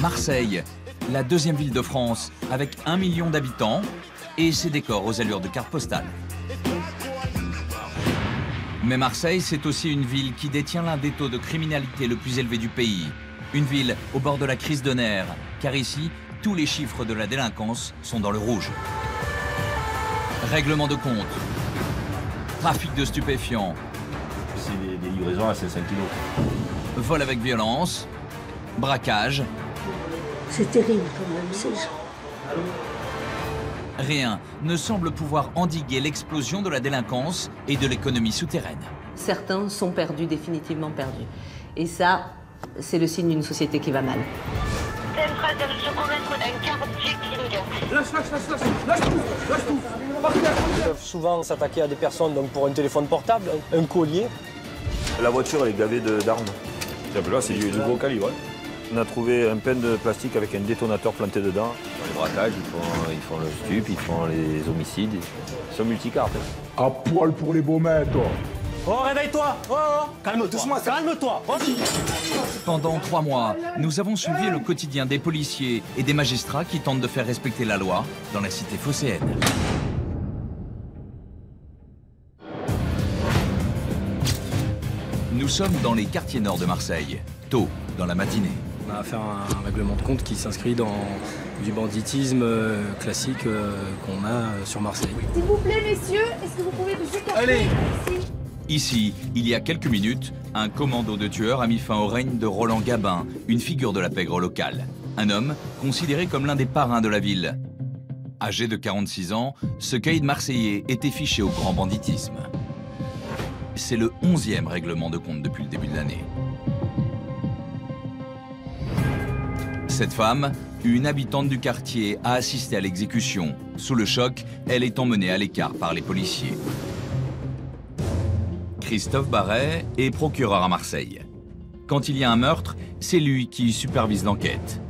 Marseille, la deuxième ville de France, avec 1 million d'habitants et ses décors aux allures de carte postale. Mais Marseille, c'est aussi une ville qui détient l'un des taux de criminalité le plus élevé du pays. Une ville au bord de la crise de nerfs, car ici, tous les chiffres de la délinquance sont dans le rouge. Règlement de compte, trafic de stupéfiants, c'est des livraisons à 500 kilos. Vol avec violence, braquage. C'est terrible quand même, ces gens. Rien ne semble pouvoir endiguer l'explosion de la délinquance et de l'économie souterraine. Certains sont perdus, définitivement perdus. Et ça, c'est le signe d'une société qui va mal. C'est une phrase de se convaincre d'un quartier king. Lâche tout. Ils peuvent souvent s'attaquer à des personnes donc pour un téléphone portable, un collier. La voiture, elle est gavée d'armes. Là, c'est du gros calibre. On a trouvé un pain de plastique avec un détonateur planté dedans. Dans les braquages, ils font le stup, ils font les homicides. Ils sont multicartes. À poil pour les beaux mains, toi. Oh, réveille-toi. Oh, calme-toi, doucement, calme-toi. Pendant 3 mois, nous avons suivi le quotidien des policiers et des magistrats qui tentent de faire respecter la loi dans la cité phocéenne. Nous sommes dans les quartiers nord de Marseille, tôt dans la matinée. On a affaire à un règlement de compte qui s'inscrit dans du banditisme classique qu'on a sur Marseille. S'il vous plaît, messieurs, est-ce que vous pouvez vous écarter? Allez. Ici, il y a quelques minutes, un commando de tueurs a mis fin au règne de Roland Gabin, une figure de la pègre locale. Un homme considéré comme l'un des parrains de la ville. Âgé de 46 ans, ce caïd marseillais était fiché au grand banditisme. C'est le 11e règlement de compte depuis le début de l'année. Cette femme, une habitante du quartier, a assisté à l'exécution. Sous le choc, elle est emmenée à l'écart par les policiers. Christophe Barret est procureur à Marseille. Quand il y a un meurtre, c'est lui qui supervise l'enquête.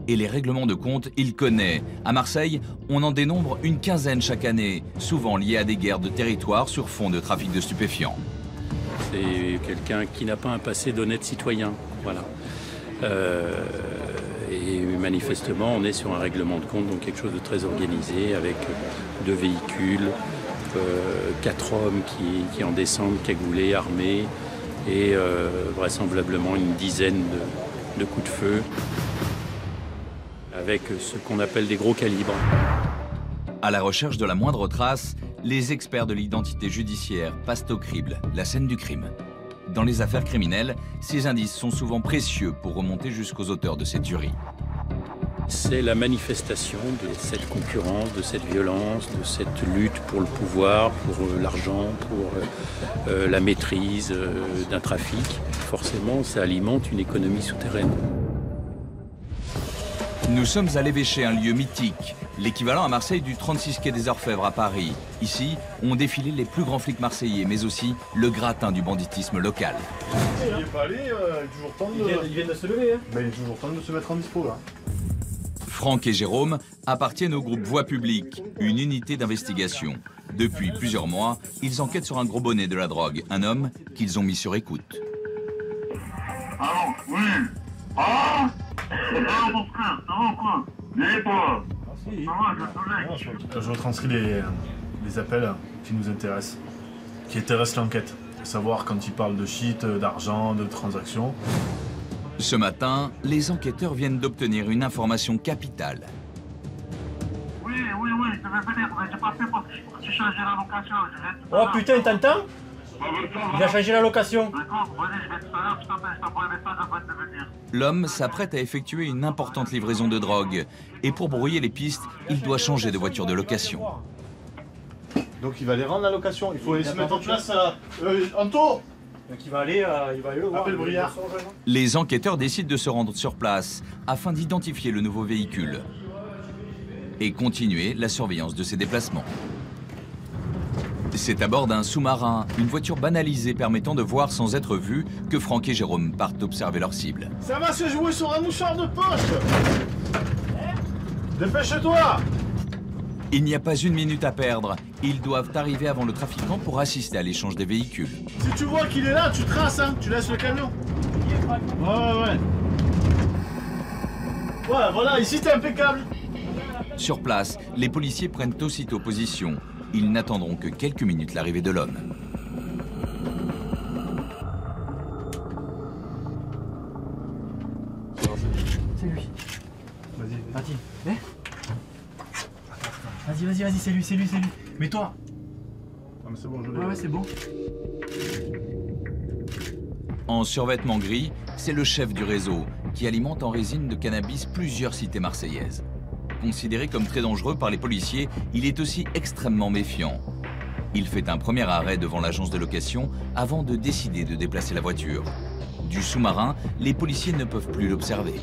Et les règlements de compte, il connaît. À Marseille, on en dénombre une quinzaine chaque année, souvent liés à des guerres de territoire sur fond de trafic de stupéfiants. C'est quelqu'un qui n'a pas un passé d'honnête citoyen, voilà. Et manifestement, on est sur un règlement de compte, donc quelque chose de très organisé, avec 2 véhicules, 4 hommes qui en descendent, cagoulés, armés, et vraisemblablement une dizaine de coups de feu, avec ce qu'on appelle des gros calibres. À la recherche de la moindre trace, les experts de l'identité judiciaire passent au crible la scène du crime. Dans les affaires criminelles, ces indices sont souvent précieux pour remonter jusqu'aux auteurs de ces tueries. C'est la manifestation de cette concurrence, de cette violence, de cette lutte pour le pouvoir, pour l'argent, pour la maîtrise d'un trafic. Forcément, ça alimente une économie souterraine. Nous sommes à l'Évêché, un lieu mythique, l'équivalent à Marseille du 36 quai des Orfèvres à Paris. Ici, ont défilé les plus grands flics marseillais, mais aussi le gratin du banditisme local. Il n'est pas allé, il est toujours temps de... Il vient de se lever, hein. Ben, il est toujours temps de se mettre en dispo, là. Franck et Jérôme appartiennent au groupe Voie Publique, une unité d'investigation. Depuis plusieurs mois, ils enquêtent sur un gros bonnet de la drogue, un homme qu'ils ont mis sur écoute. Allô, oui. Ah, mon frère, ça va quoi? Et toi? Je retranscris les appels qui nous intéressent, qui intéressent l'enquête. Savoir quand ils parlent de shit, d'argent, de transactions. Ce matin, les enquêteurs viennent d'obtenir une information capitale. Oui, je vais venir, mais j'ai pas fait parce que j'ai changé la location. Oh putain, t'entends? Il a changé la location. D'accord, vas-y, je vais tout à l'heure, je t'envoie un message avant de venir. L'homme s'apprête à effectuer une importante livraison de drogue. Et pour brouiller les pistes, il doit changer de voiture de location. Donc il va les rendre la location, il faut aller se mettre en place Anto. Donc il va aller le voir. Appelle Briard. Les enquêteurs décident de se rendre sur place afin d'identifier le nouveau véhicule et continuer la surveillance de ses déplacements. C'est à bord d'un sous-marin, une voiture banalisée permettant de voir sans être vu, que Franck et Jérôme partent observer leur cible. Ça va se jouer sur un mouchoir de poche. Dépêche-toi. Il n'y a pas une minute à perdre. Ils doivent arriver avant le trafiquant pour assister à l'échange des véhicules. Si tu vois qu'il est là, tu traces, hein. Tu laisses le camion. Ouais. Ouais, voilà, ici t'es impeccable. Sur place, les policiers prennent aussitôt position. Ils n'attendront que quelques minutes l'arrivée de l'homme. C'est lui. Vas-y, vas-y. Vas-y, c'est lui. Mets-toi. Ah, mais c'est bon, je l'ai. Ouais, c'est bon. En survêtement gris, c'est le chef du réseau qui alimente en résine de cannabis plusieurs cités marseillaises. Considéré comme très dangereux par les policiers, il est aussi extrêmement méfiant. Il fait un premier arrêt devant l'agence de location avant de décider de déplacer la voiture. Du sous-marin, les policiers ne peuvent plus l'observer.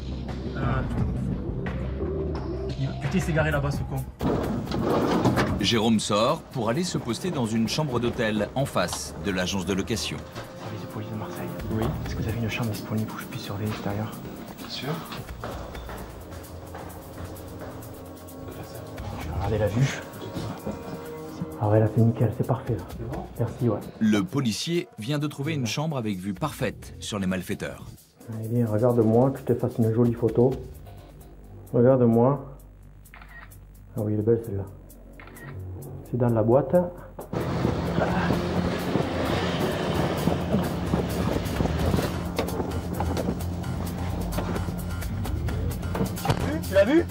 Putain, il s'est garé là-bas, ce con. Jérôme sort pour aller se poster dans une chambre d'hôtel en face de l'agence de location. Service de police de Marseille. Oui. Est-ce que vous avez une chambre disponible où je puisse surveiller l'extérieur? Bien sûr. Je vais regarder la vue. Ah ouais, là c'est nickel, c'est parfait là. Merci, ouais. Le policier vient de trouver une chambre avec vue parfaite sur les malfaiteurs. Allez, viens, regarde-moi, que je te fasse une jolie photo. Regarde-moi. Ah oui, elle est belle celle-là. C'est dans la boîte. Tu l'as vu?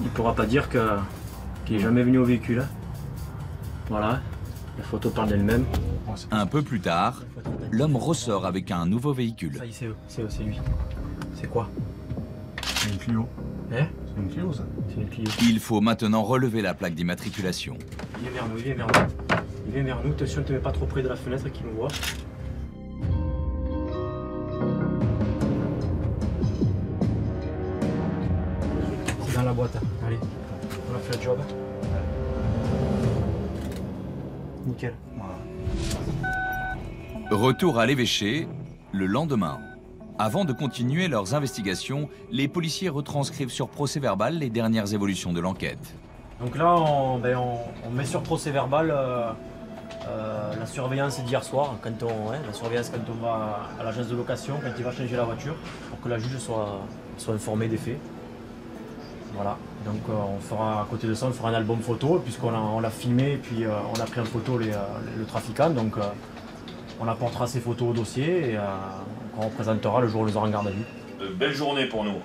Il pourra pas dire qu'il est jamais venu au véhicule. Voilà, la photo parle d'elle-même. Un peu plus tard, l'homme ressort avec un nouveau véhicule. Ça y est, c'est lui. C'est quoi? C'est une Clio. Hein? C'est une Clio, ça. C'est une Clio. Il faut maintenant relever la plaque d'immatriculation. Il vient vers nous. Il vient vers nous. Attention, ne te mets pas trop près de la fenêtre qu'il nous voit. C'est dans la boîte. Allez, on a fait le job. Nickel. Retour à l'évêché, le lendemain. Avant de continuer leurs investigations, les policiers retranscrivent sur procès-verbal les dernières évolutions de l'enquête. Donc là, on met sur procès-verbal la surveillance d'hier soir, la surveillance quand on va à l'agence de location, quand il va changer la voiture, pour que la juge soit informée des faits. Voilà, donc on fera, à côté de ça, on fera un album photo, puisqu'on l'a filmé et puis on a pris en photo le trafiquant, donc on apportera ces photos au dossier et on représentera le jour où les aura en garde à vue. Belle journée pour nous.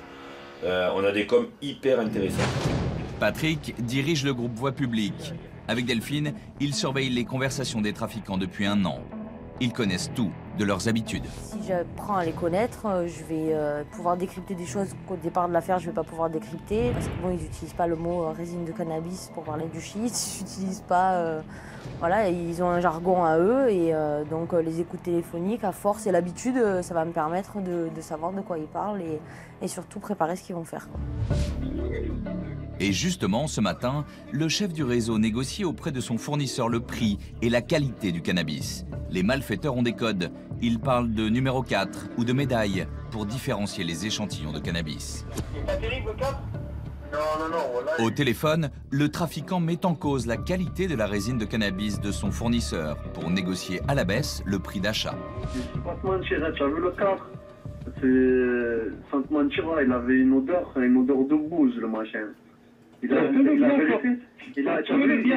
On a des coms hyper intéressants. Patrick dirige le groupe Voix publique. Avec Delphine, il surveille les conversations des trafiquants depuis 1 an. Ils connaissent tout de leurs habitudes. Si j'apprends à les connaître, je vais pouvoir décrypter des choses qu'au départ de l'affaire, je ne vais pas pouvoir décrypter. Parce que bon, ils n'utilisent pas le mot résine de cannabis pour parler du shit. Ils n'utilisent pas... voilà, ils ont un jargon à eux. Et donc les écoutes téléphoniques, à force et l'habitude, ça va me permettre de savoir de quoi ils parlent et surtout préparer ce qu'ils vont faire, quoi. Et justement, ce matin, le chef du réseau négocie auprès de son fournisseur le prix et la qualité du cannabis. Les malfaiteurs ont des codes. Ils parlent de numéro 4 ou de médaille pour différencier les échantillons de cannabis. Au téléphone, le trafiquant met en cause la qualité de la résine de cannabis de son fournisseur pour négocier à la baisse le prix d'achat. Pas te mentir, tu as vu le cadre? Sans te mentir, il avait une odeur de bouse, le machin. Tu as bien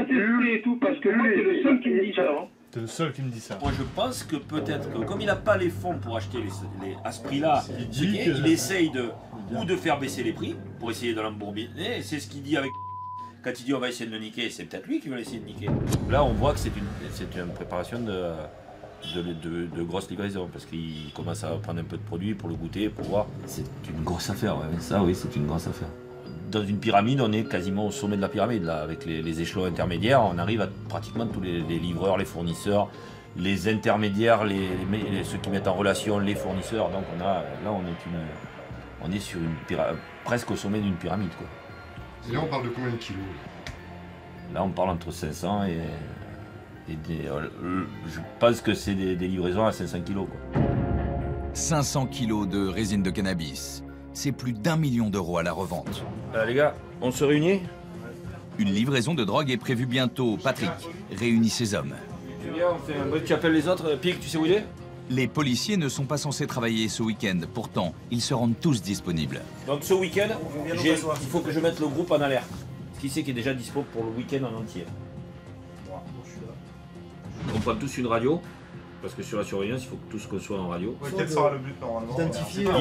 testé et tout, parce que lui, c'est le seul qui me dit ça. T'es le seul qui me dit ça. Moi je pense que peut-être que comme il n'a pas les fonds pour acheter à ce prix-là, il essaye ou de faire baisser les prix pour essayer de l'embourbiner. C'est ce qu'il dit avec... Quand il dit on va essayer de le niquer, c'est peut-être lui qui va essayer de niquer. Là on voit que c'est une préparation de grosses livraisons parce qu'il commence à prendre un peu de produit pour le goûter, pour voir. C'est une grosse affaire, ouais. Ça oui, c'est une grosse affaire. Dans une pyramide, on est quasiment au sommet de la pyramide, là, avec les échelons intermédiaires. On arrive à pratiquement tous les livreurs, les fournisseurs, les intermédiaires, ceux qui mettent en relation les fournisseurs. Donc on est sur presque au sommet d'une pyramide, quoi. Et là, on parle de combien de kilos? Là, on parle entre 500 et je pense que c'est des livraisons à 500 kilos, quoi. 500 kilos de résine de cannabis. C'est plus d'1 million d'euros à la revente. Les gars, on se réunit? Une livraison de drogue est prévue bientôt. Patrick réunit ses hommes. Viens, on fait un bruit, tu appelles les autres. Pic, tu sais où il est? Les policiers ne sont pas censés travailler ce week-end. Pourtant, ils se rendent tous disponibles. Donc ce week-end, il faut que je mette le groupe en alerte. Qui c'est qui est déjà dispo pour le week-end en entier? On prend tous une radio. Parce que sur la surveillance, il faut que tous qu'on soit en radio. Ouais, quel sera le but normalement?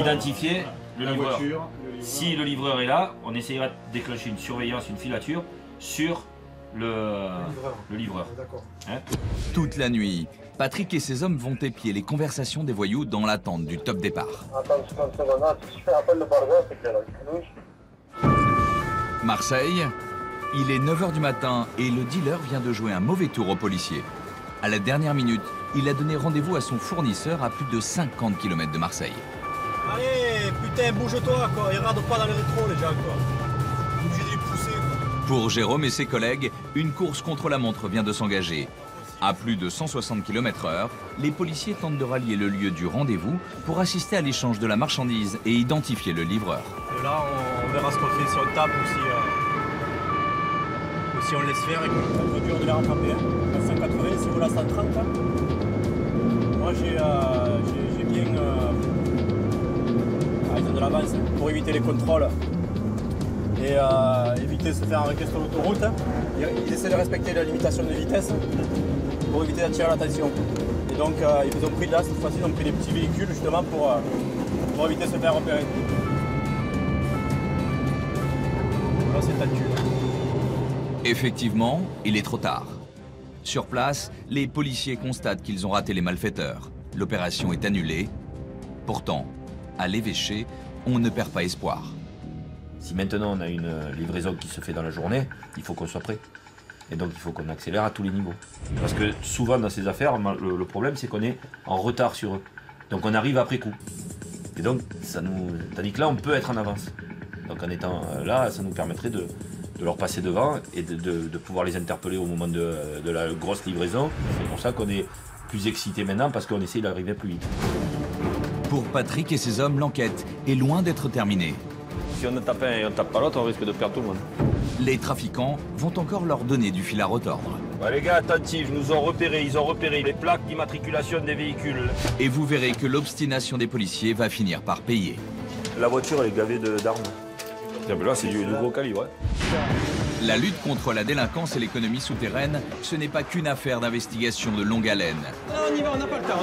Identifier le livreur. Si le livreur est là, on essayera de déclencher une surveillance, une filature sur le livreur. D'accord. Hein? Toute la nuit, Patrick et ses hommes vont épier les conversations des voyous dans l'attente du top départ. Marseille, il est 9 h du matin et le dealer vient de jouer un mauvais tour aux policiers. À la dernière minute, il a donné rendez-vous à son fournisseur à plus de 50 km de Marseille. Allez, putain, bouge-toi, quoi. Il rade pas dans le rétro, les gens, quoi. Obligé de les pousser, quoi. Pour Jérôme et ses collègues, une course contre la montre vient de s'engager. À plus de 160 km/h, les policiers tentent de rallier le lieu du rendez-vous pour assister à l'échange de la marchandise et identifier le livreur. Et là, on verra ce qu'on fait, si on tape ou si on laisse faire et qu'on peut dur de les rattraper. À 180, si vous la 130. Moi, j'ai bien ils ont de l'avance pour éviter les contrôles et éviter de se faire arrêter sur l'autoroute. Ils essaient de respecter la limitation de vitesse pour éviter d'attirer l'attention. Et donc, ils ont pris là, cette fois-ci, ils ont pris des petits véhicules justement pour éviter de se faire repérer. Là, c'est tendu. Effectivement, il est trop tard. Sur place, les policiers constatent qu'ils ont raté les malfaiteurs. L'opération est annulée. Pourtant, à l'évêché, on ne perd pas espoir. Si maintenant on a une livraison qui se fait dans la journée, il faut qu'on soit prêt. Et donc il faut qu'on accélère à tous les niveaux. Parce que souvent dans ces affaires, le problème c'est qu'on est en retard sur eux. Donc on arrive après coup. Et donc, tandis que là, on peut être en avance. Donc en étant là, ça nous permettrait de leur passer devant et de pouvoir les interpeller au moment de la grosse livraison. C'est pour ça qu'on est plus excité maintenant, parce qu'on essaie d'arriver plus vite. Pour Patrick et ses hommes, l'enquête est loin d'être terminée. Si on ne tape un et on ne tape pas l'autre, on risque de perdre tout le monde. Les trafiquants vont encore leur donner du fil à retordre. Ouais, les gars, attentifs, ils ont repéré les plaques d'immatriculation des véhicules. Et vous verrez que l'obstination des policiers va finir par payer. La voiture, elle est gavée d'armes. Là, c'est du gros calibre. Ouais. La lutte contre la délinquance et l'économie souterraine, ce n'est pas qu'une affaire d'investigation de longue haleine. Non, on y va, on n'a pas le temps,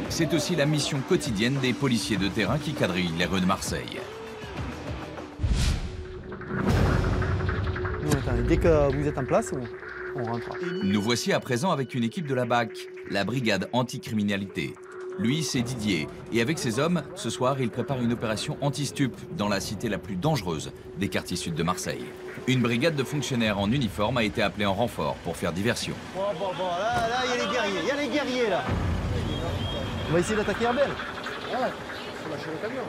C'est aussi la mission quotidienne des policiers de terrain qui quadrillent les rues de Marseille. Dès que vous êtes en place, on rentre. Nous voici à présent avec une équipe de la BAC, la brigade anticriminalité. Lui, c'est Didier, et avec ses hommes, ce soir, il prépare une opération anti-stup dans la cité la plus dangereuse des quartiers sud de Marseille. Une brigade de fonctionnaires en uniforme a été appelée en renfort pour faire diversion. Bon, là, il y a les guerriers, là. On va essayer d'attaquer Herbel. Ouais, faut lâcher le camion.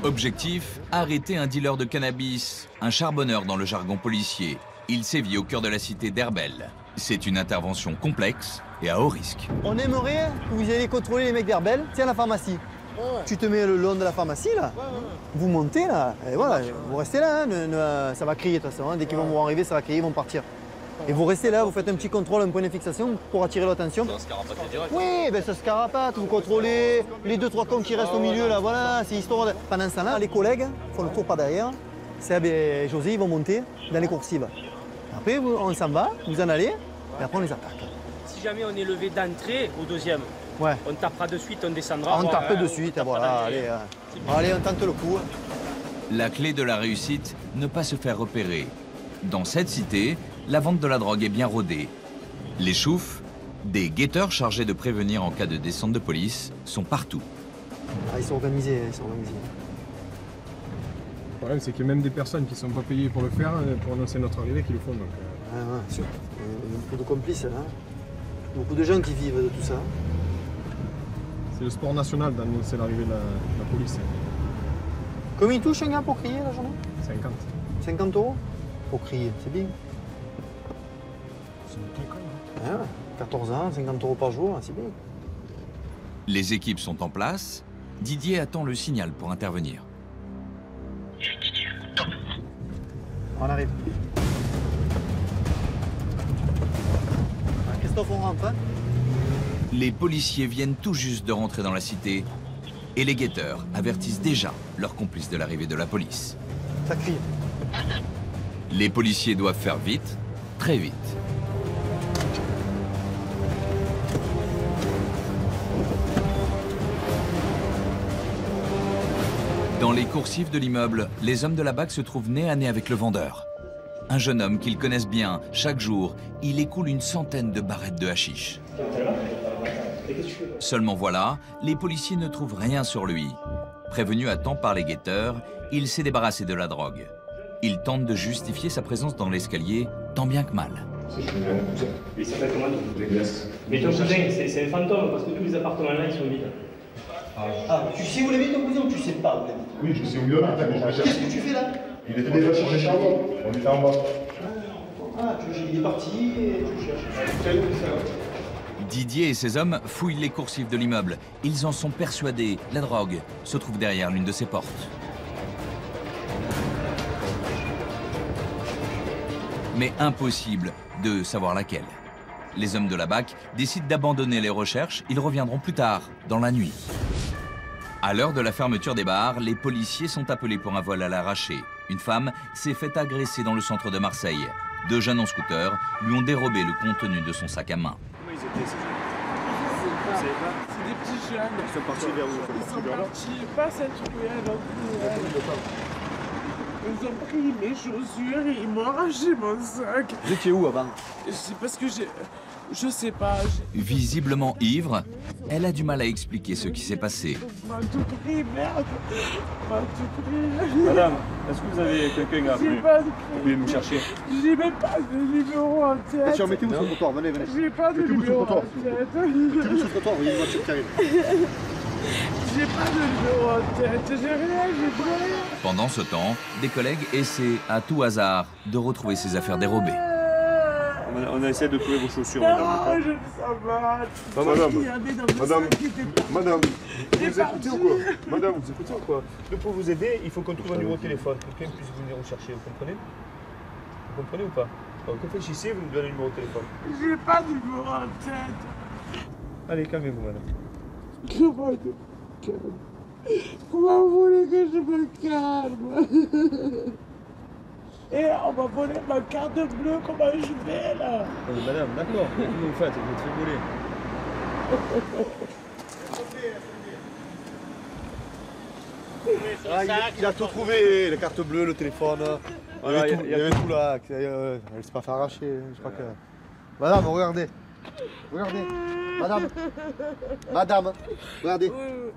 Objectif, arrêter un dealer de cannabis, un charbonneur dans le jargon policier. Il sévit au cœur de la cité d'Herbel. C'est une intervention complexe et à haut risque. On aimerait que vous alliez contrôler les mecs d'Herbel, tiens la pharmacie. Ouais. Tu te mets le long de la pharmacie là, vous montez là, et voilà, vous restez là, ça va crier de toute façon, hein. Dès qu'ils vont vous arriver, ça va crier, ils vont partir. Et vous restez là, vous faites un petit contrôle, un point de fixation pour attirer l'attention. Ça se carapate direct. Oui, ben ça se carapate, vous contrôlez les 2-3 cons qui restent au milieu là, voilà, c'est histoire de... Pendant ce temps-là, les collègues font le tour par derrière, Seb et José, ils vont monter dans les coursives. Après, on s'en va, vous en allez, et après on les attaque. Si jamais on est levé d'entrée au deuxième, ouais. On tapera de suite, on descendra. On tape de suite, voilà, allez, allez, on tente le coup. La clé de la réussite, ne pas se faire repérer. Dans cette cité, la vente de la drogue est bien rodée. Les choufs, des guetteurs chargés de prévenir en cas de descente de police, sont partout. Ah, ils sont organisés, Le problème, c'est qu'il y a même des personnes qui ne sont pas payées pour le faire, pour annoncer notre arrivée, qui le font. Donc, sûr. Il y a beaucoup de complices, hein. Beaucoup de gens qui vivent de tout ça. C'est le sport national d'annoncer l'arrivée de la police. Combien il touche un gars pour crier la journée? 50. 50 € pour crier, c'est bien. C'est une école. Ouais, 14 ans, 50 € par jour, c'est bien. Les équipes sont en place. Didier attend le signal pour intervenir. On arrive. Christophe, on rentre, hein? Les policiers viennent tout juste de rentrer dans la cité et les guetteurs avertissent déjà leurs complices de l'arrivée de la police. Ça crie. Les policiers doivent faire vite, très vite. Dans les coursives de l'immeuble, les hommes de la BAC se trouvent nez à nez avec le vendeur. Un jeune homme qu'ils connaissent bien, chaque jour, il écoule une centaine de barrettes de hashish. Seulement voilà, les policiers ne trouvent rien sur lui. Prévenu à temps par les guetteurs, il s'est débarrassé de la drogue. Il tente de justifier sa présence dans l'escalier, tant bien que mal. Il s'appelle comment ton cousin? Mais ton cousin, c'est un fantôme, parce que tous les appartements là, ils sont vides. Ah, tu sais où il habite ton cousin ou tu sais pas où il habite? Oui, je sais où il habite. Qu'est-ce que tu fais là? Il était déjà cherché en bas. On était en bas. Ah, il est parti et tu cherches. Didier et ses hommes fouillent les coursives de l'immeuble. Ils en sont persuadés, la drogue se trouve derrière l'une de ces portes. Mais impossible de savoir laquelle. Les hommes de la BAC décident d'abandonner les recherches. Ils reviendront plus tard, dans la nuit. À l'heure de la fermeture des bars, les policiers sont appelés pour un vol à l'arraché. Une femme s'est fait agresser dans le centre de Marseille. 2 jeunes en scooter lui ont dérobé le contenu de son sac à main. Comment ils étaient ces jeunes? C'est des petits jeunes. Ils sont partis vers où? Ils sont partis, pas cette ruelle. Ils ont pris mes chaussures et ils m'ont arraché mon sac. Vous étiez où avant? C'est parce que je sais pas. Visiblement ivre, elle a du mal à expliquer ce qui s'est passé. M'a tout pris, merde. M'a tout pris. Madame, est-ce que vous avez quelqu'un à appeler? Vous pouvez nous chercher? J'ai même pas de numéro en tête. Tiens, mettez-vous sur le trottoir, venez. J'ai pas de numéro en tête. Mettez-vous sur le trottoir, il y a une voiture qui arrive. J'ai pas de numéro en tête, j'ai rien, j'ai plus rien. Pendant ce temps, des collègues essaient à tout hasard de retrouver ses affaires dérobées. On a essayé de trouver vos chaussures. Non, je ne sais pas. Madame, vous écoutez ou quoi? Madame, vous écoutez ou quoi? Nous, pour vous aider, il faut qu'on trouve un numéro de téléphone. Quelqu'un puisse venir vous chercher, vous comprenez? Vous comprenez ou pas? Alors, réfléchissez, vous nous donnez le numéro de téléphone. J'ai pas de numéro en tête. Allez, calmez-vous, madame. Comment je me calme? Comment vous voulez que je me calme? Et on m'a volé ma carte bleue, comment je vais là? Madame, d'accord, qu'est-ce que vous faites? Vous êtes rigolé. Il a tout trouvé, les cartes bleues, le téléphone. Voilà, il y avait tout là. Elle s'est pas fait arracher. Je crois que... Madame, regardez. Regardez. Madame, regardez.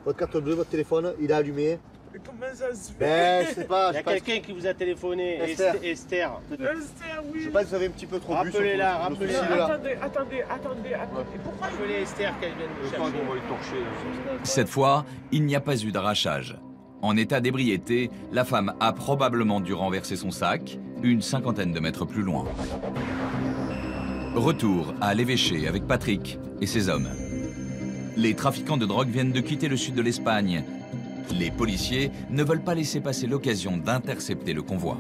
Votre carte bleue, votre téléphone, il est allumé. Mais comment ça se fait? Ben, je sais pas. Il y a quelqu'un qui vous a téléphoné, Esther. Esther, oui. Je sais pas si vous avez un petit peu trop bu. Rappelez-la. Attendez. Pourquoi je voulais Esther qu'elle vienne nous chercher? On va le torcher. Cette fois, il n'y a pas eu d'arrachage. En état d'ébriété, la femme a probablement dû renverser son sac, une cinquantaine de mètres plus loin. Retour à l'évêché avec Patrick et ses hommes. Les trafiquants de drogue viennent de quitter le sud de l'Espagne. Les policiers ne veulent pas laisser passer l'occasion d'intercepter le convoi.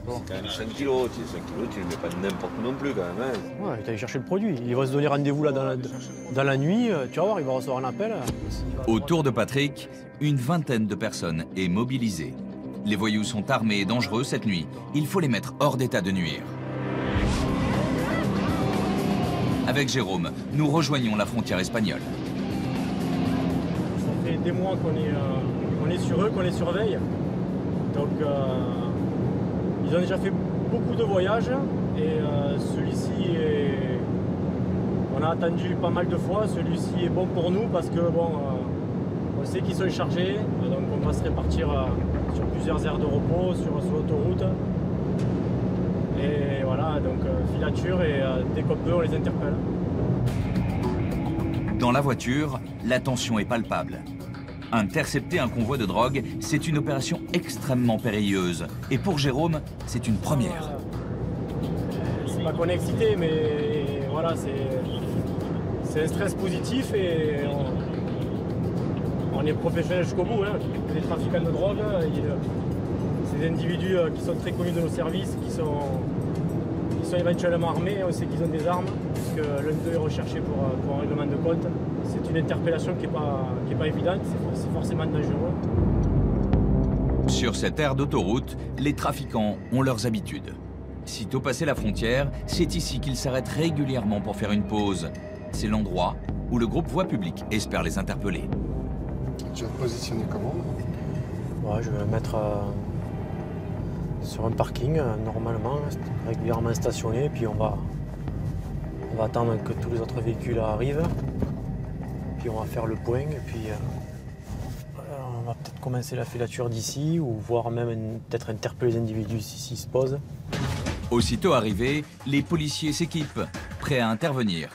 C'est quand même 5 kilos, tu ne le mets pas n'importe où non plus quand même. Hein. Ouais, il est allé chercher le produit. Il va se donner rendez-vous là dans la nuit, tu vas voir, il va recevoir un appel. Autour de Patrick, une vingtaine de personnes est mobilisée. Les voyous sont armés et dangereux cette nuit. Il faut les mettre hors d'état de nuire. Avec Jérôme, nous rejoignons la frontière espagnole. Ça fait des mois qu'on est sur eux, qu'on les surveille. Donc ils ont déjà fait beaucoup de voyages et celui-ci est... On a attendu pas mal de fois, celui-ci est bon pour nous parce que bon, on sait qu'ils sont chargés, donc on va se répartir sur plusieurs aires de repos, sur l'autoroute. Et voilà, donc filature et dès qu'on peut, on les interpelle. Dans la voiture, la tension est palpable. Intercepter un convoi de drogue, c'est une opération extrêmement périlleuse. Et pour Jérôme, c'est une première. C'est pas qu'on est excité, mais voilà, c'est un stress positif et on est professionnel jusqu'au bout. Hein. Les trafiquants de drogue, c'est des individus qui sont très connus de nos services, qui sont sont éventuellement armés, on sait qu'ils ont des armes, puisque l'un d'eux est recherché pour un règlement de compte. C'est une interpellation qui n'est pas évidente, c'est forcément dangereux. Sur cette aire d'autoroute, les trafiquants ont leurs habitudes. Sitôt passé la frontière, c'est ici qu'ils s'arrêtent régulièrement pour faire une pause. C'est l'endroit où le groupe Voie Publique espère les interpeller. Tu vas te positionner comment? Ouais, je vais me mettre sur un parking, normalement, régulièrement stationné, puis on va attendre que tous les autres véhicules arrivent, puis on va faire le point, et puis on va peut-être commencer la filature d'ici, ou voire même peut-être interpeller les individus s'ils se posent. Aussitôt arrivés, les policiers s'équipent, prêts à intervenir.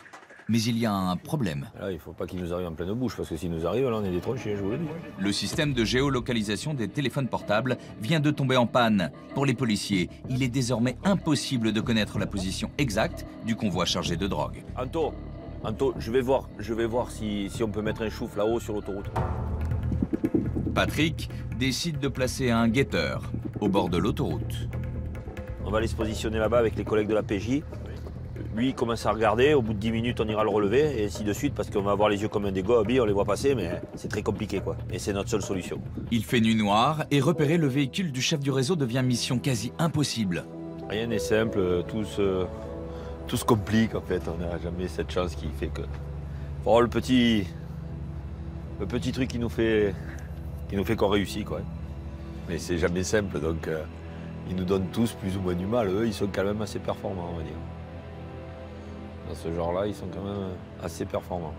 Mais il y a un problème. Là, il ne faut pas qu'ils nous arrivent en pleine bouche, parce que s'ils nous arrivent, là, on est détronchés, je vous le dis. Le système de géolocalisation des téléphones portables vient de tomber en panne. Pour les policiers, il est désormais impossible de connaître la position exacte du convoi chargé de drogue. Anto, je vais voir si on peut mettre un chouf là-haut sur l'autoroute. Patrick décide de placer un guetteur au bord de l'autoroute. On va aller se positionner là-bas avec les collègues de la PJ. Lui, il commence à regarder, au bout de 10 minutes, on ira le relever, et ainsi de suite, parce qu'on va avoir les yeux comme un des gobies, on les voit passer, mais c'est très compliqué, quoi. Et c'est notre seule solution. Il fait nuit noire, et repérer le véhicule du chef du réseau devient mission quasi impossible. Rien n'est simple, tout se complique, en fait. On n'a jamais cette chance qui fait que... Oh, le petit truc qui nous fait qu'on réussit, quoi. Mais c'est jamais simple, donc ils nous donnent tous plus ou moins du mal. Eux, ils sont quand même assez performants, on va dire. Dans ce genre-là, ils sont quand même assez performants.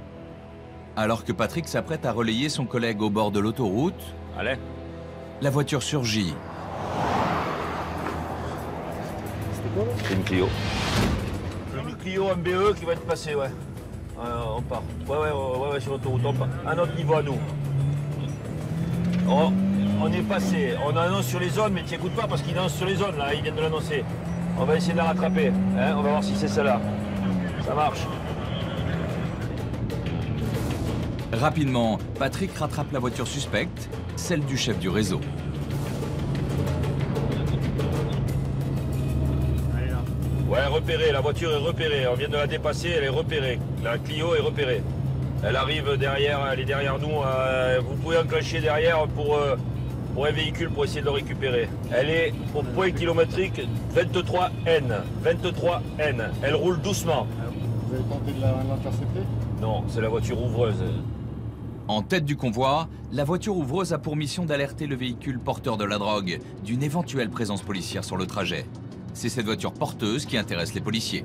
Alors que Patrick s'apprête à relayer son collègue au bord de l'autoroute, allez, la voiture surgit. C'est une Clio. Une Clio MBE qui va être passée, ouais. On part. Ouais, sur l'autoroute, on part. À notre niveau, à nous. Oh, on est passé. On annonce sur les zones, mais tu n'écoutes pas parce qu'il annonce sur les zones, là. Ils viennent de l'annoncer. On va essayer de la rattraper. Hein, on va voir si c'est celle-là. Ça marche. Rapidement, Patrick rattrape la voiture suspecte, celle du chef du réseau. Ouais, repérée, la voiture est repérée. On vient de la dépasser, elle est repérée. La Clio est repérée. Elle arrive derrière, elle est derrière nous. Vous pouvez enclencher derrière pour un véhicule pour essayer de le récupérer. Elle est au point kilométrique 23N. 23N. Elle roule doucement. Vous avez tenté de l'intercepter? Non, c'est la voiture ouvreuse. En tête du convoi, la voiture ouvreuse a pour mission d'alerter le véhicule porteur de la drogue d'une éventuelle présence policière sur le trajet. C'est cette voiture porteuse qui intéresse les policiers.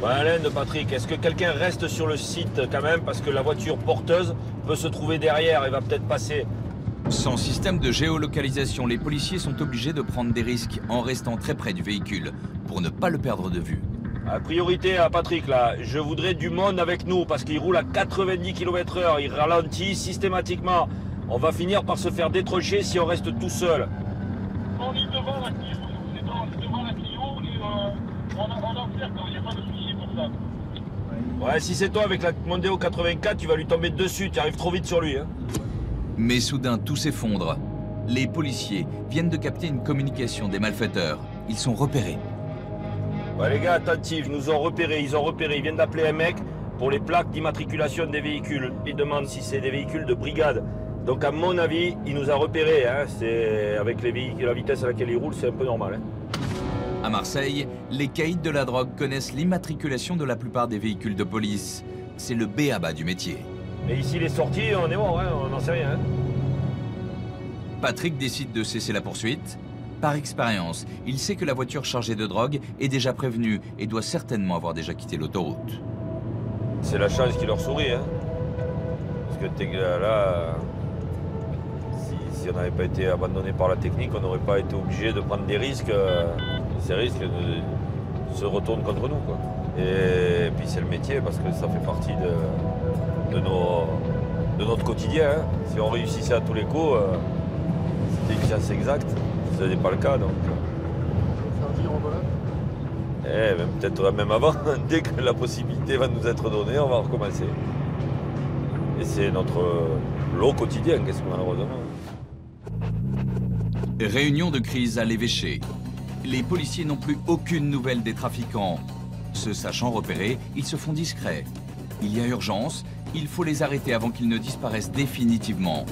Alain, Patrick, est-ce que quelqu'un reste sur le site quand même? Parce que la voiture porteuse peut se trouver derrière et va peut-être passer. Sans système de géolocalisation, les policiers sont obligés de prendre des risques en restant très près du véhicule pour ne pas le perdre de vue. Priorité à Patrick, là, je voudrais du monde avec nous parce qu'il roule à 90 km/h, il ralentit systématiquement. On va finir par se faire détrocher si on reste tout seul. On est devant la Clio, et on observe, il n'y a pas de souci pour ça. Ouais, si c'est toi avec la Mondeo 84, tu vas lui tomber dessus, tu arrives trop vite sur lui. Hein. Mais soudain, tout s'effondre. Les policiers viennent de capter une communication des malfaiteurs. Ils sont repérés. Ouais, les gars, attentifs, ils ont repéré, ils viennent d'appeler un mec pour les plaques d'immatriculation des véhicules. Ils demandent si c'est des véhicules de brigade. Donc à mon avis, il nous a repérés. Hein. C'est avec les véhicules, la vitesse à laquelle ils roulent, c'est un peu normal. Hein. À Marseille, les caïds de la drogue connaissent l'immatriculation de la plupart des véhicules de police. C'est le b.a.-ba du métier. Et ici, les sorties, on est bon, hein, on n'en sait rien. Hein. Patrick décide de cesser la poursuite. Par expérience, il sait que la voiture chargée de drogue est déjà prévenue et doit certainement avoir déjà quitté l'autoroute. C'est la chance qui leur sourit, hein. Parce que là, si on n'avait pas été abandonné par la technique, on n'aurait pas été obligé de prendre des risques. Ces risques se retournent contre nous, quoi. Et puis c'est le métier parce que ça fait partie de notre quotidien. Hein. Si on réussissait à tous les coups, c'était une chance exacte. Ce n'est pas le cas, donc. Peut-être même avant, dès que la possibilité va nous être donnée, on va recommencer. Et c'est notre lot quotidien, qu'est-ce qu'on a malheureusement. Réunion de crise à l'évêché. Les policiers n'ont plus aucune nouvelle des trafiquants. Se sachant repérés, ils se font discrets. Il y a urgence, il faut les arrêter avant qu'ils ne disparaissent définitivement.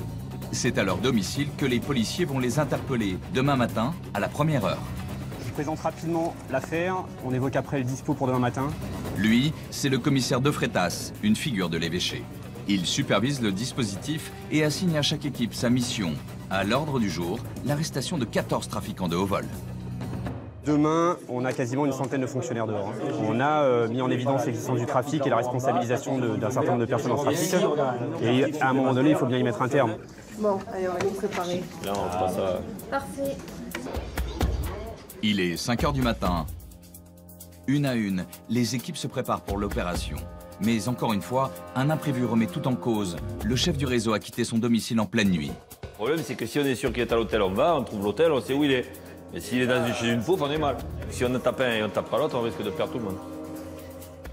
C'est à leur domicile que les policiers vont les interpeller demain matin à la première heure. Je présente rapidement l'affaire, on évoque après le dispo pour demain matin. Lui, c'est le commissaire de Freitas, une figure de l'évêché. Il supervise le dispositif et assigne à chaque équipe sa mission. À l'ordre du jour, l'arrestation de 14 trafiquants de haut vol. Demain, on a quasiment une centaine de fonctionnaires dehors. On a mis en évidence l'existence du trafic et la responsabilisation d'un certain nombre de personnes en trafic. Et à un moment donné, il faut bien y mettre un terme. Bon, allez, on va les préparer. Là, on fera ça. Parfait. Il est 5 h du matin. Une à une, les équipes se préparent pour l'opération. Mais encore une fois, un imprévu remet tout en cause. Le chef du réseau a quitté son domicile en pleine nuit. Le problème, c'est que si on est sûr qu'il est à l'hôtel, on va, on trouve l'hôtel, on sait où il est. Mais s'il est chez une pauvre, on est mal. Si on en tape un et on ne tape pas l'autre, on risque de perdre tout le monde.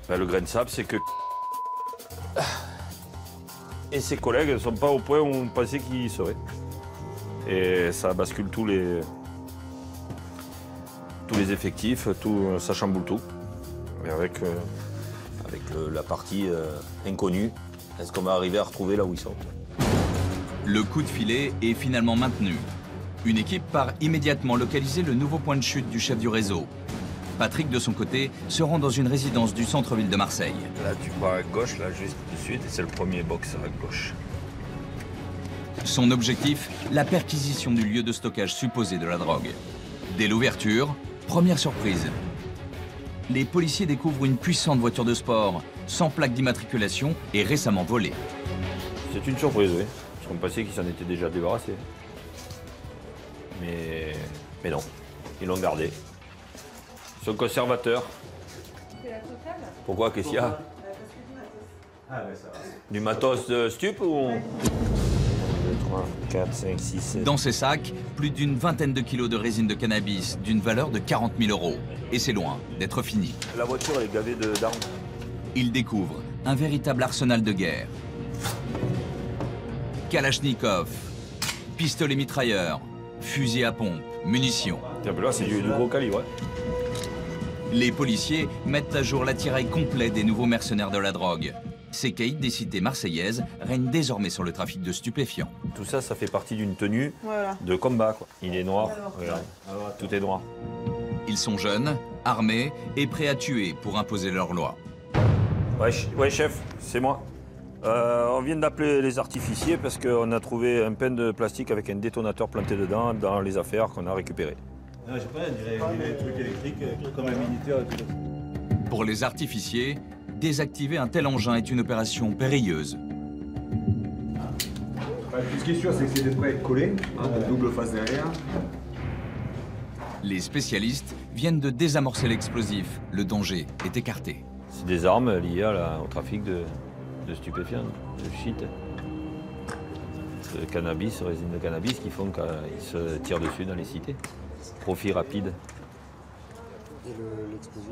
Ben, le grain de sable, c'est que... Et ses collègues ne sont pas au point où on pensait qu'ils seraient. Et ça bascule tous les effectifs, ça chamboule tout. Et avec la partie inconnue, est-ce qu'on va arriver à retrouver là où ils sont? Le coup de filet est finalement maintenu. Une équipe part immédiatement localiser le nouveau point de chute du chef du réseau. Patrick, de son côté, se rend dans une résidence du centre-ville de Marseille. Là, tu pars à gauche, là, juste de suite, et c'est le premier box à gauche. Son objectif, la perquisition du lieu de stockage supposé de la drogue. Dès l'ouverture, première surprise. Les policiers découvrent une puissante voiture de sport, sans plaque d'immatriculation et récemment volée. C'est une surprise, oui. Parce qu'on pensait qu'ils s'en étaient déjà débarrassés. Mais non, ils l'ont gardé. Ils sont conservateurs. Pourquoi? Qu'est-ce qu'il y a? Du matos de stup ou... 2, 3, 4, 5, 6, 7... Dans ces sacs, plus d'une vingtaine de kilos de résine de cannabis d'une valeur de 40 000 €. Et c'est loin d'être fini. La voiture, elle est gavée d'armes. Ils découvrent un véritable arsenal de guerre. Kalachnikov, pistolet mitrailleur, fusil à pompe, munitions. Là, c'est du gros calibre. Les policiers mettent à jour l'attirail complet des nouveaux mercenaires de la drogue. Ces caïds des cités marseillaises règnent désormais sur le trafic de stupéfiants. Tout ça, ça fait partie d'une tenue de combat, quoi. Il est noir, regarde, tout est noir. Ils sont jeunes, armés et prêts à tuer pour imposer leur loi. Ouais, chef, c'est moi. On vient d'appeler les artificiers parce qu'on a trouvé un pain de plastique avec un détonateur planté dedans dans les affaires qu'on a récupérées. Non, je sais pas, on dirait des trucs électriques comme un militaire. Pour les artificiers, désactiver un tel engin est une opération périlleuse. Ce qui est sûr, c'est que c'est des prêts collés, double face derrière. Les spécialistes viennent de désamorcer l'explosif. Le danger est écarté. C'est des armes liées au trafic de stupéfiants, de shit. De cannabis, résine de cannabis qui font qu'ils se tirent dessus dans les cités. Profit rapide. Et l'explosif?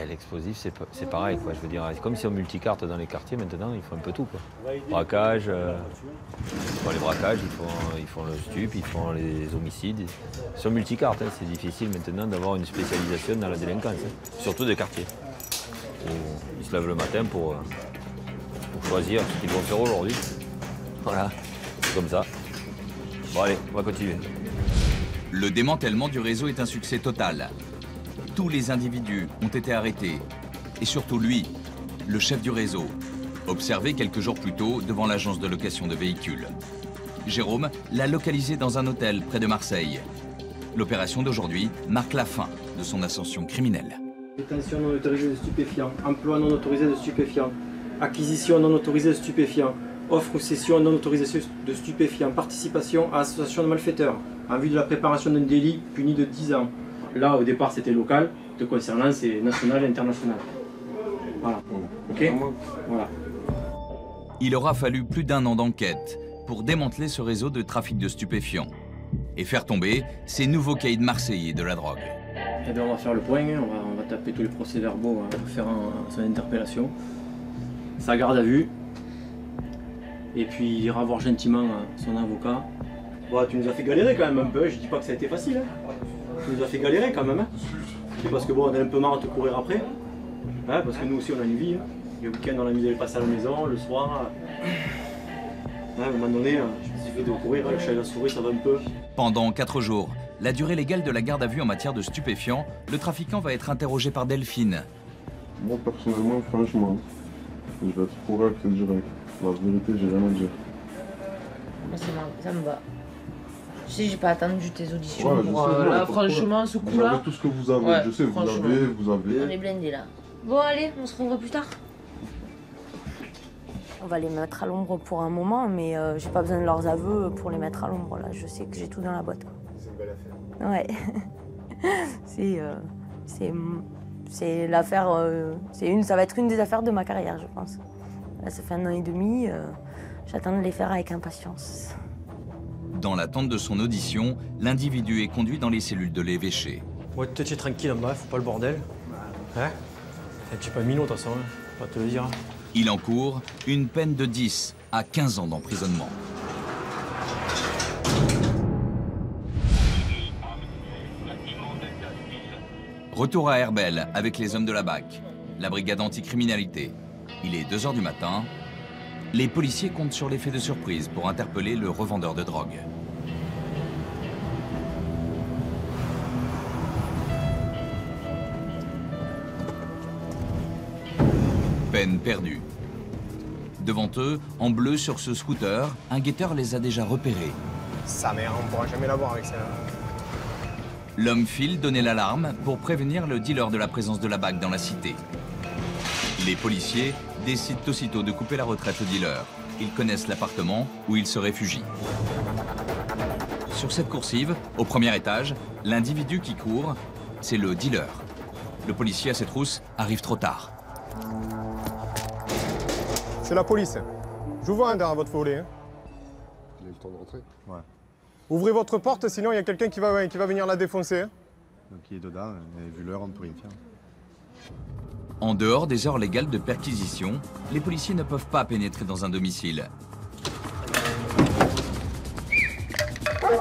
L'explosif, c'est pareil, quoi. Je veux dire, c'est comme si on multicarte dans les quartiers maintenant, ils font un peu tout, quoi. Braquage, ils font les braquages, ils font le stup, ils font les homicides. Ils sont multicartes, hein. C'est difficile maintenant d'avoir une spécialisation dans la délinquance, hein. Surtout des quartiers. Où ils se lèvent le matin pour choisir ce qu'ils vont faire aujourd'hui. Voilà, c'est comme ça. Bon allez, on va continuer. Le démantèlement du réseau est un succès total. Tous les individus ont été arrêtés. Et surtout lui, le chef du réseau, observé quelques jours plus tôt devant l'agence de location de véhicules. Jérôme l'a localisé dans un hôtel près de Marseille. L'opération d'aujourd'hui marque la fin de son ascension criminelle. Détention non autorisée de stupéfiants, emploi non autorisé de stupéfiants, acquisition non autorisée de stupéfiants, offre ou cession non autorisée de stupéfiants, participation à association de malfaiteurs, en vue de la préparation d'un délit puni de 10 ans. Là, au départ, c'était local, te concernant, c'est national et international. Voilà. Ok ? Voilà. Il aura fallu plus d'1 an d'enquête pour démanteler ce réseau de trafic de stupéfiants et faire tomber ces nouveaux caïds marseillais de la drogue. Eh bien, on va faire le point, on va taper tous les procès-verbaux pour faire son interpellation, sa garde à vue, et puis il ira voir gentiment son avocat. Bon, tu nous as fait galérer quand même un peu, je dis pas que ça a été facile. Hein. Tu nous as fait galérer quand même. Hein. C'est parce que bon, on a un peu marre de te courir après. Hein, parce que nous aussi on a une vie. Hein. Le week-end on a mis les passer à la maison, le soir. Hein, à un moment donné, il suffit de courir, le chat et la souris ça va un peu. Pendant 4 jours, la durée légale de la garde à vue en matière de stupéfiants, le trafiquant va être interrogé par Delphine. Moi personnellement, franchement, je vais être correct et direct. La vérité, j'ai rien à dire. Moi ça me va. Je sais, j'ai pas attendu tes auditions. Ouais, pour, sais, là, franchement, ce coup-là. Vous avez tout ce que vous avez, ouais, je sais, vous avez. On est blindés là. Bon, allez, on se revoit plus tard. On va les mettre à l'ombre pour un moment, mais j'ai pas besoin de leurs aveux pour les mettre à l'ombre. Là, je sais que j'ai tout dans la boîte. C'est une belle affaire. Ouais. c'est l'affaire. Ça va être une des affaires de ma carrière, je pense. Là, ça fait 1 an et demi. J'attends de les faire avec impatience. Dans l'attente de son audition, l'individu est conduit dans les cellules de l'évêché. Ouais, toi, tu es tranquille en bas, faut pas le bordel. Hein? Tu es pas minot, de toute façon, hein. Faut pas te le dire. Il encourt une peine de 10 à 15 ans d'emprisonnement. Retour à Herbel avec les hommes de la BAC, la brigade anticriminalité. Il est 2 h du matin. Les policiers comptent sur l'effet de surprise pour interpeller le revendeur de drogue. Peine perdue. Devant eux, en bleu sur ce scooter, un guetteur les a déjà repérés. Sa mère, on pourra jamais l'avoir avec ça. L'homme file donner l'alarme pour prévenir le dealer de la présence de la BAC dans la cité. Les policiers décident aussitôt de couper la retraite au dealer. Ils connaissent l'appartement où il se réfugie. Sur cette coursive, au premier étage, l'individu qui court, c'est le dealer. Le policier à ses trousses arrive trop tard. C'est la police. J'ouvre un derrière votre volet. Hein. Il a eu le temps de rentrer. Ouais. Ouvrez votre porte, sinon il y a quelqu'un qui va venir la défoncer. Hein. Donc il est dedans, et vu l'heure, on ne peut rien faire. En dehors des heures légales de perquisition, les policiers ne peuvent pas pénétrer dans un domicile.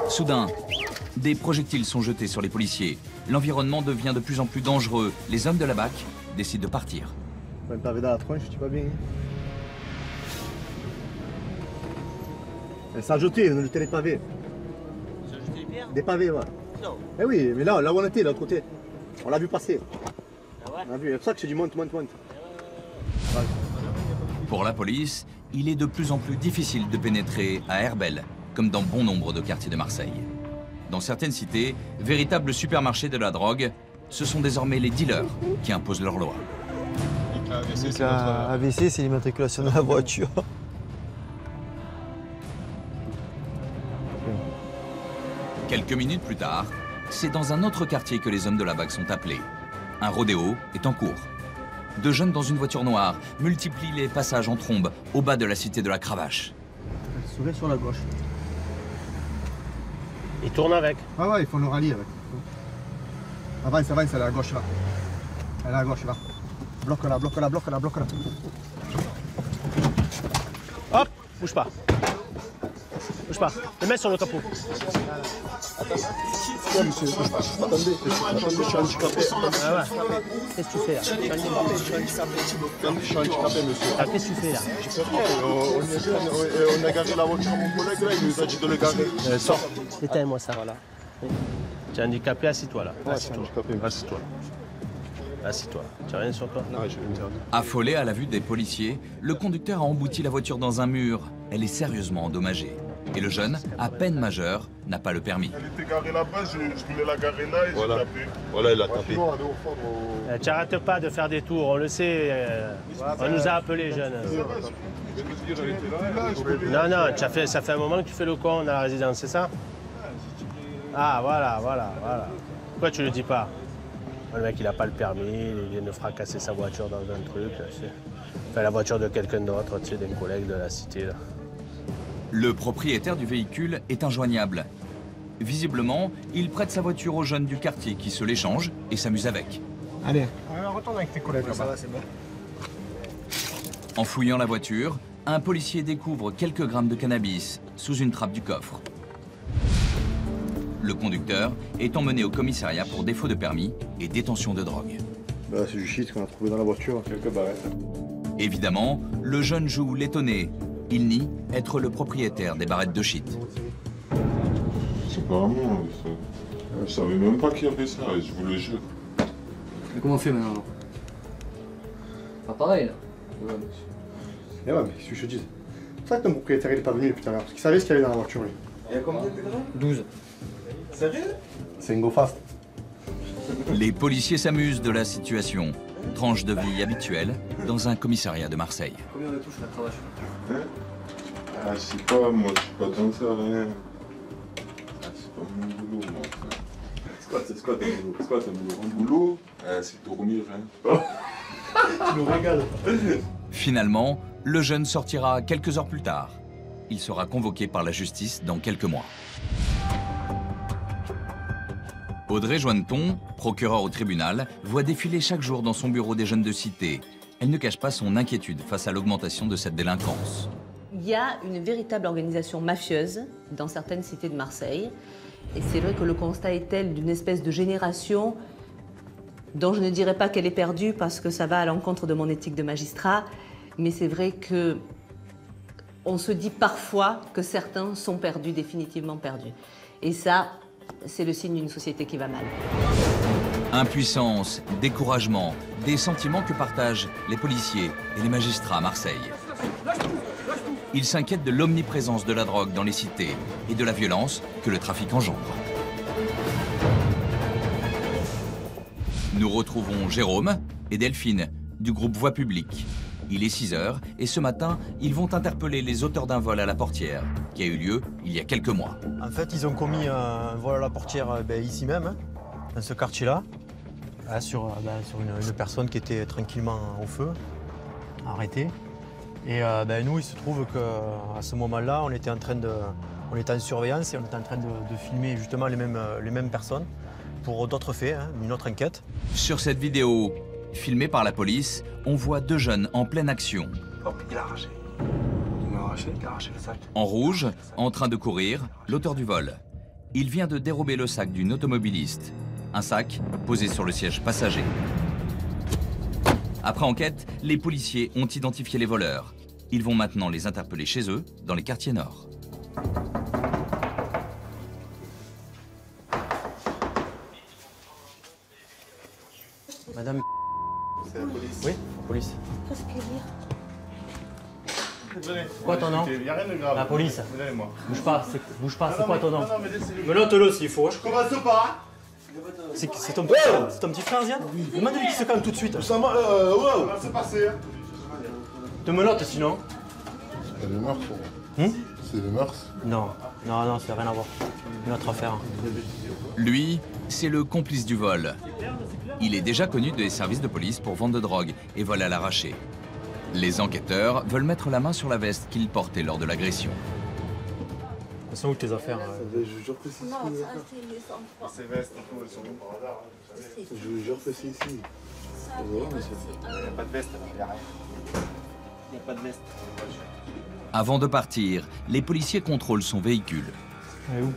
Soudain, des projectiles sont jetés sur les policiers. L'environnement devient de plus en plus dangereux. Les hommes de la BAC décident de partir. Un pavé dans la tronche, tu vas bien. Ça a jeté, on a jeté les pavés. Ça a jeté les pierres? Des pavés, ouais. Non. Eh oui, mais là où on était, de l'autre côté. On l'a vu passer. Ah ouais? On a vu, c'est pour ça que c'est du monte. Ouais. Pour la police, il est de plus en plus difficile de pénétrer à Herbel, comme dans bon nombre de quartiers de Marseille. Dans certaines cités, véritables supermarchés de la drogue, ce sont désormais les dealers qui imposent leurs lois. AVC, c'est l'immatriculation de la voiture. Quelques minutes plus tard, c'est dans un autre quartier que les hommes de la BAC sont appelés. Un rodéo est en cours. 2 jeunes dans une voiture noire multiplient les passages en trombe au bas de la cité de la Cravache. Souris sur la gauche. Ils tournent avec. Ouais, ils font le rallye avec. Avance, elle est à la gauche là. Elle est à gauche là. Bloque là. Hop, bouge pas. Bouge pas. Les mains sur le capot. Ouais, monsieur, attendez, je suis handicapé. Ah ouais. Qu'est-ce que tu fais là? Je suis handicapé, monsieur. Ah, qu'est-ce que tu fais là? On a garé la voiture à mon collègue, là, il nous a dit de le garer. Sors. Éteins-moi ça. Voilà. Tu es handicapé, assis-toi là. Ouais, je suis handicapé. Assis-toi. Assis-toi. Tu n'as rien sur toi? Non, je vais me dire. Affolé à la vue des policiers, le conducteur a embouti la voiture dans un mur. Elle est sérieusement endommagée. Et le jeune, à peine majeur, n'a pas le permis. Elle était garée là-bas, je voulais la garer là et j'ai tapé. Voilà, elle a tapé. Tu n'arrêtes pas de faire des tours, on le sait. On nous a appelés, jeunes. Non, ça fait un moment que tu fais le con dans la résidence, c'est ça? Ah, voilà. Pourquoi tu le dis pas? Le mec, il n'a pas le permis, il vient de fracasser sa voiture dans un truc. Enfin, la voiture de quelqu'un d'autre, tu sais, d'un collègue de la cité, là. Le propriétaire du véhicule est injoignable. Visiblement, il prête sa voiture aux jeunes du quartier qui se l'échangent et s'amusent avec. Allez, retourne avec tes collègues là-bas. Ça va, c'est bon. En fouillant la voiture, un policier découvre quelques grammes de cannabis sous une trappe du coffre. Le conducteur est emmené au commissariat pour défaut de permis et détention de drogue. Là, c'est du shit qu'on a trouvé dans la voiture. Quelques barrettes. Évidemment, le jeune joue l'étonné. Il nie être le propriétaire des barrettes de shit. C'est pas à moi, ça. Je savais même pas qu'il y avait ça, je vous le jure. Mais comment on fait maintenant? Pas pareil là. Eh ouais, mais qu'est-ce que je te dis? C'est ça que ton propriétaire il est pas venu depuis tout à l'heure, parce qu'il savait ce qu'il y avait dans la voiture. Lui. Il y a combien de dedans? 12. Sérieux? C'est une go fast. Les policiers s'amusent de la situation. Tranche de vie habituelle dans un commissariat de Marseille. Combien on touche la cravache? Hein? Ah, je sais pas, moi je suis pas dans ça, rien. Ah, c'est pas mon boulot, moi. C'est quoi ton boulot? C'est quoi ton boulot? Mon boulot, c'est dormir, hein. Tu nous régales. Finalement, le jeune sortira quelques heures plus tard. Il sera convoqué par la justice dans quelques mois. Audrey Joinneton, procureure au tribunal, voit défiler chaque jour dans son bureau des jeunes de cité. Elle ne cache pas son inquiétude face à l'augmentation de cette délinquance. Il y a une véritable organisation mafieuse dans certaines cités de Marseille. Et c'est vrai que le constat est tel d'une espèce de génération dont je ne dirais pas qu'elle est perdue parce que ça va à l'encontre de mon éthique de magistrat. Mais c'est vrai que on se dit parfois que certains sont perdus, définitivement perdus. Et ça, c'est le signe d'une société qui va mal. Impuissance, découragement, des sentiments que partagent les policiers et les magistrats à Marseille. Ils s'inquiètent de l'omniprésence de la drogue dans les cités et de la violence que le trafic engendre. Nous retrouvons Jérôme et Delphine du groupe Voix Publique. Il est 6 h et ce matin, ils vont interpeller les auteurs d'un vol à la portière qui a eu lieu il y a quelques mois. En fait, ils ont commis un vol à la portière ici même, hein, dans ce quartier-là, sur une personne qui était tranquillement au feu, arrêtée. Et nous, il se trouve qu'à ce moment-là, on était en surveillance et on était en train de filmer justement les mêmes personnes pour d'autres faits, hein, une autre enquête. Sur cette vidéo, filmée par la police, on voit 2 jeunes en pleine action. Hop, il a arraché. Il a arraché le sac. En rouge, en train de courir, l'auteur du vol. Il vient de dérober le sac d'une automobiliste. Un sac posé sur le siège passager. Après enquête, les policiers ont identifié les voleurs. Ils vont maintenant les interpeller chez eux, dans les quartiers nord. Madame... C'est la police. Oui, police. Qu'est-ce qu'il dit? Quoi ton nom? Il n'y a rien de grave. La police. Donnez-moi. Bouge pas, c'est quoi ton nom? Non, mais laissez-le. Me note-le s'il faut. Je commence pas. C'est ton petit frère, Ziad? Demande-lui qui se calme tout de suite. Ça va, wow. C'est passé. Te menottes sinon. C'est les mœurs. C'est les mœurs. Non, ça n'a rien à voir. Une autre affaire. Lui, c'est le complice du vol. Il est déjà connu des services de police pour vente de drogue et vol à l'arraché. Les enquêteurs veulent mettre la main sur la veste qu'il portait lors de l'agression. Elles sont où tes affaires? Je vous jure que c'est ici. Ces vestes, elles sont où par hasard? Je vous jure que c'est ici. Il n'y a pas de veste, il n'y a rien. Il n'y a pas de veste. Avant de partir, les policiers contrôlent son véhicule. Elle est où?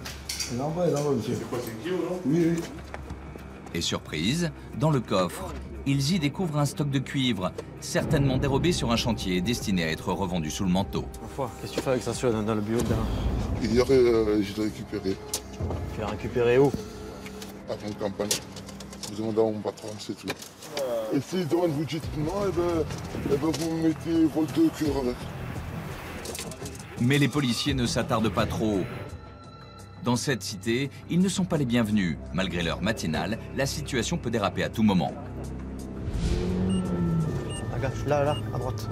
Elle est en bas, monsieur. C'est quoi, c'est Kyo, non? Oui. Et surprise, dans le coffre, ils y découvrent un stock de cuivre, certainement dérobé sur un chantier destiné à être revendu sous le manteau. Qu'est-ce que tu fais avec ça dans le bureau derrière? Hier, je l'ai récupéré. Tu l'as récupéré où? À ton campagne. Vous demandez à mon patron, c'est tout. Et si demande vous dites non, vous me mettez vol de cœur avec. Mais les policiers ne s'attardent pas trop. Dans cette cité, ils ne sont pas les bienvenus. Malgré l'heure matinale, la situation peut déraper à tout moment. Là, à droite.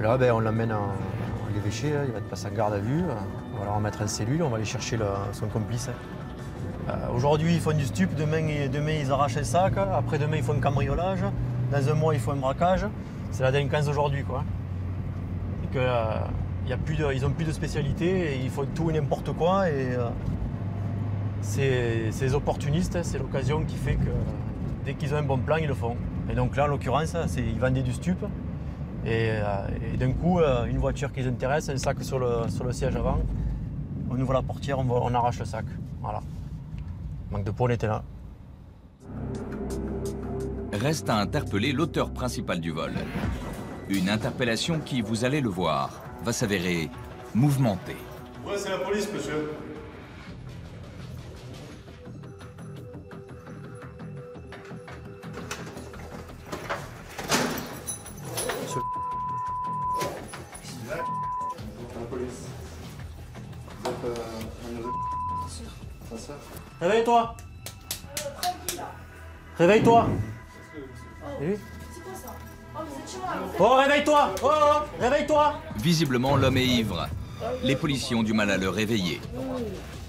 Là, on l'emmène à l'évêché, il va être passé en garde à vue. On va le remettre en cellule, on va aller chercher son complice. Aujourd'hui, ils font du stup, demain ils arrachent le sac, après-demain, ils font un cambriolage, dans un mois, ils font un braquage. C'est la délinquance d'aujourd'hui, quoi. Et que, ils n'ont plus de spécialité, et ils font tout et n'importe quoi. Et c'est les opportunistes, c'est l'occasion qui fait que dès qu'ils ont un bon plan, ils le font. Et donc là, en l'occurrence, ils vendaient du stup. Et d'un coup, une voiture qui les intéresse, un sac sur le siège avant. on ouvre la portière, on arrache le sac. Voilà. Manque de peau, on était là. Reste à interpeller l'auteur principal du vol. Une interpellation qui, vous allez le voir, va s'avérer mouvementée. Ouais, c'est la police, monsieur. Réveille-toi. Réveille-toi. Oh, réveille-toi. Oh, réveille-toi. Visiblement, l'homme est ivre. Les policiers ont du mal à le réveiller.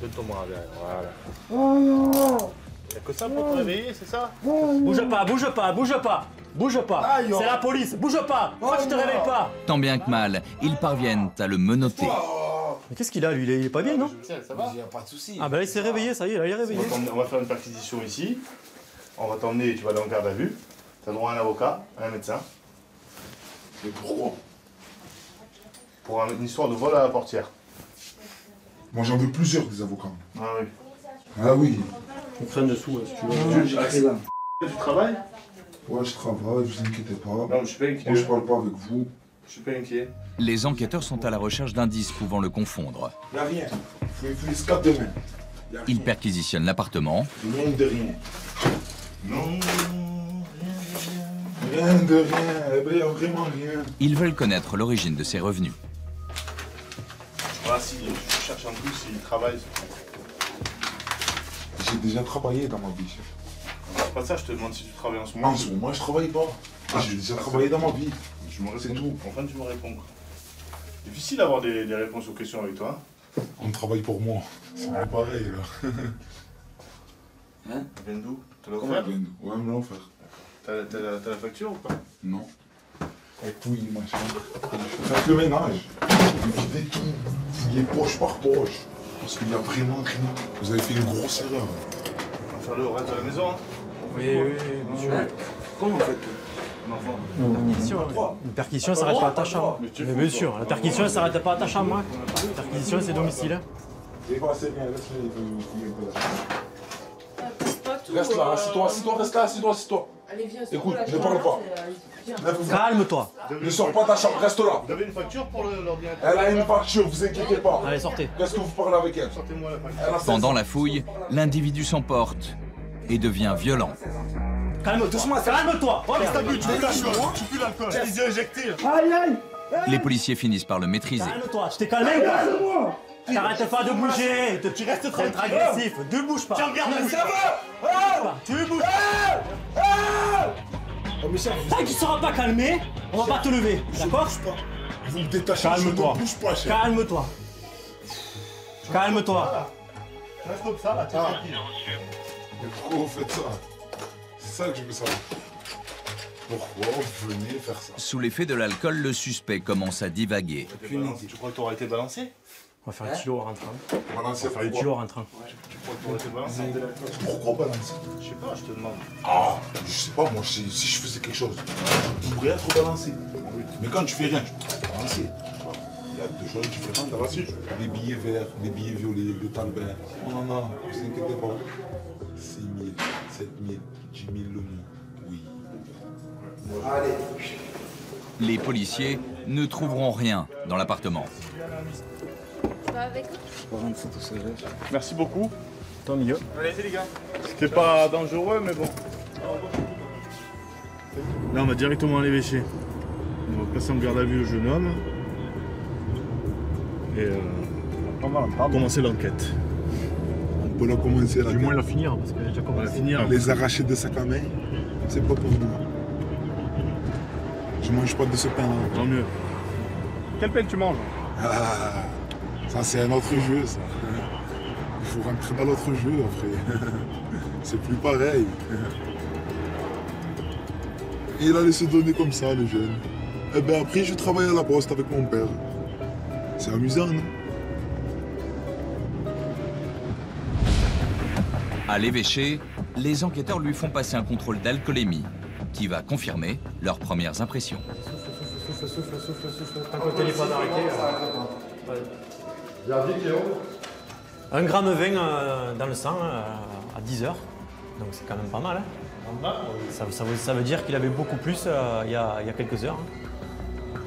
Donne-toi-moi voilà. Oh non. Y'a que ça pour te réveiller, c'est ça? Bouge pas, bouge pas, bouge pas. Bouge pas. C'est la police. Bouge pas. Pourquoi tu te réveilles pas? Tant bien que mal, ils parviennent à le menotter. Mais qu'est-ce qu'il a, lui? Il est pas bien, non? Ça va? Il n'y a pas de souci. Ah, bah là, il s'est réveillé, ça y est, là, il est réveillé. On va faire une perquisition ici. On va t'emmener, tu vas aller en garde à vue. Tu as droit à un avocat, à un médecin. Mais pourquoi? Pour une histoire de vol à la portière. Moi j'en veux plusieurs des avocats. Ah oui. Ah oui. On traîne dessous, si tu veux. Tu travailles? Ouais, je travaille, vous inquiétez pas. Non, je suis pas inquiet. Moi je parle pas avec vous. Je suis pas inquiet. Les enquêteurs sont à la recherche d'indices pouvant le confondre. Y'a rien. Faut les scapes de main. Ils perquisitionnent l'appartement. Non de rien. Non. Rien de rien. Eh ben, y'a vraiment rien. Ils veulent connaître l'origine de ses revenus. Voilà, si je cherche en plus, s'il travaille. J'ai déjà travaillé dans ma vie. C'est pas ça, je te demande si tu travailles en ce moment. En ce moment, je travaille pas. J'ai déjà travaillé dans ma vie. C'est tout. Enfin, tu me réponds. Difficile d'avoir des réponses aux questions avec toi. On travaille pour moi. C'est pas pareil, là. Hein? Tu viens d'où? T'as Comment l'offert? Ouais, me l'offert. T'as la facture ou pas? Non. Et puis, machin. Faites le ménage. Videz tout. Fouillez poche par poche. Parce qu'il y a vraiment rien. Vous avez fait une grosse erreur. On va faire le reste de la maison, hein? Oui, monsieur. Comment on fait? Une perquisition, ça s'arrête pas à ta chambre. Mais bien sûr, la perquisition, ça s'arrête pas à ta chambre. Hein. La perquisition, c'est domicile. C'est pas assez bien, laisse-le, il faut fouiller un peu là. Reste là, assis-toi, reste là, assis-toi. Allez, viens, écoute, ne parle pas. Calme-toi. Ne sors pas de ta chambre, reste là. Vous avez une facture pour l'ordinateur? Elle a une facture, vous inquiétez pas. Allez, sortez. Qu'est-ce que vous parlez avec elle? Sortez-moi la facture. Pendant la fouille, l'individu s'emporte et devient violent. Calme-toi, doucement, calme-toi. Oh, mais t'as bu, tu pues l'alcool. J'ai les yeux injectés. Aïe, aïe. Les policiers finissent par le maîtriser. Calme-toi, je t'ai calmé ou pas? T'arrêtes pas de bouger, tu restes trop agressif, ne bouge pas. Tiens, regarde, ça va. Tu bouges pas. Tant que tu seras pas calmé, on va pas te lever, d'accord? Vous me détachez, je ne bouge pas, chef. Calme-toi. Calme-toi. Reste comme ça, là, t'es tranquille. Mais pourquoi vous faites ça? C'est ça que je veux savoir. Pourquoi vous venez faire ça? Sous l'effet de l'alcool, le suspect commence à divaguer. Tu crois que t'aurais été balancé? On va faire un kilo en rentrant. Balancer, on va faire un kilo en rentrant. Tu crois que t'aurais été balancé? Pourquoi balancer? Je sais pas, je te demande. Ah, je sais pas, moi, si je faisais quelque chose, je pourrais être balancé. Mais quand tu fais rien, je peux être balancé. Il y a deux choses différentes. Les billets verts, les billets violets, le talbin. Non, non, ne vous inquiétez pas. 6 000, 7 000, 10 000 le mois. Oui. Allez. Les policiers ne trouveront rien dans l'appartement. Tu vas avec eux? Merci beaucoup. Tant mieux. Allez, les gars. C'était pas dangereux, mais bon. Là, on va directement à l'évêché. On va passer en garde à vue le jeune homme. Et on va commencer l'enquête. On peut la commencer là. Du moins la finir, parce qu'elle a déjà commencé. Les arracher de sac à main, c'est pas pour moi. Je mange pas de ce pain-là. Tant mieux. Quel pain tu manges? Ah, ça c'est un autre jeu, ça. Il faut rentrer dans l'autre jeu après. C'est plus pareil. Il allait se donner comme ça, le jeune. Et ben après, je travaille à la poste avec mon père. C'est amusant, non? À l'évêché, les enquêteurs lui font passer un contrôle d'alcoolémie qui va confirmer leurs premières impressions. Souffle. Tant que le téléphone arrêté. J'ai dit qu'il est où? 1 gramme 20 dans le sang à 10 heures. Donc c'est quand même pas mal. Hein. Ça veut dire qu'il avait beaucoup plus il y a quelques heures. Hein.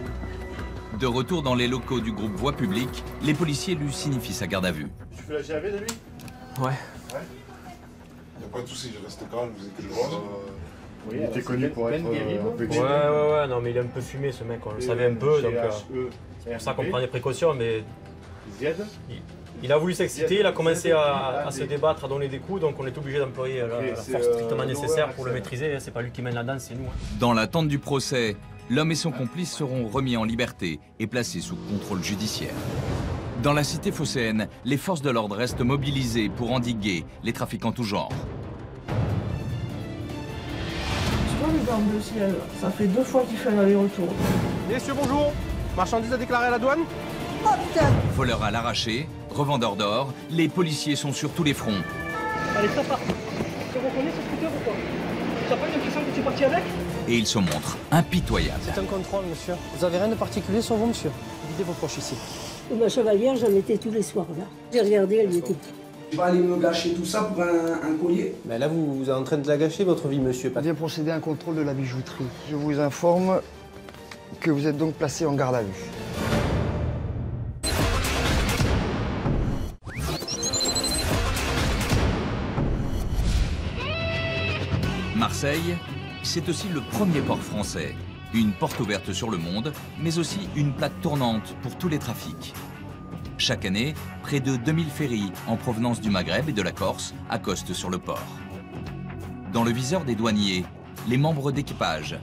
De retour dans les locaux du groupe Voie Publique, les policiers lui signifient sa garde à vue. Tu fais la GAV de lui? Ouais. Y a pas de soucis, je reste calme, vous inquiétez pas. Oui, il était connu pour être Ouais, non mais il est un peu fumé ce mec, on le savait un peu, donc c'est pour ça qu'on prend des précautions, mais il a voulu s'exciter, il a commencé à se débattre, à donner des coups, donc on est obligé d'employer la force strictement nécessaire pour le maîtriser, c'est pas lui qui mène la danse, c'est nous. Hein. Dans l'attente du procès, l'homme et son complice seront remis en liberté et placés sous contrôle judiciaire. Dans la cité phocéenne, les forces de l'ordre restent mobilisées pour endiguer les trafics en tout genre. Tu vois le gant bleu ciel, ça fait 2 fois qu'il fait un aller-retour. Messieurs, bonjour. Marchandises à déclarer à la douane? Oh putain! Voleurs à l'arraché, revendeurs d'or, les policiers sont sur tous les fronts. Allez, ça part. Tu reconnais ce scooter ou quoi? Tu n'as pas l'impression que tu es parti avec? Et ils se montrent impitoyables. C'est un contrôle, monsieur. Vous avez rien de particulier sur vous, monsieur? Videz vos poches ici. Ma chevalière, j'en étais tous les soirs là. J'ai regardé, elle y était. Tu vas aller me gâcher tout ça pour un collier? Mais là, vous êtes en train de la gâcher, votre vie, monsieur. On vient procéder à un contrôle de la bijouterie. Je vous informe que vous êtes donc placé en garde à vue. Marseille, c'est aussi le premier port français. Une porte ouverte sur le monde, mais aussi une plaque tournante pour tous les trafics. Chaque année, près de 2000 ferries en provenance du Maghreb et de la Corse accostent sur le port. Dans le viseur des douaniers, les membres d'équipage.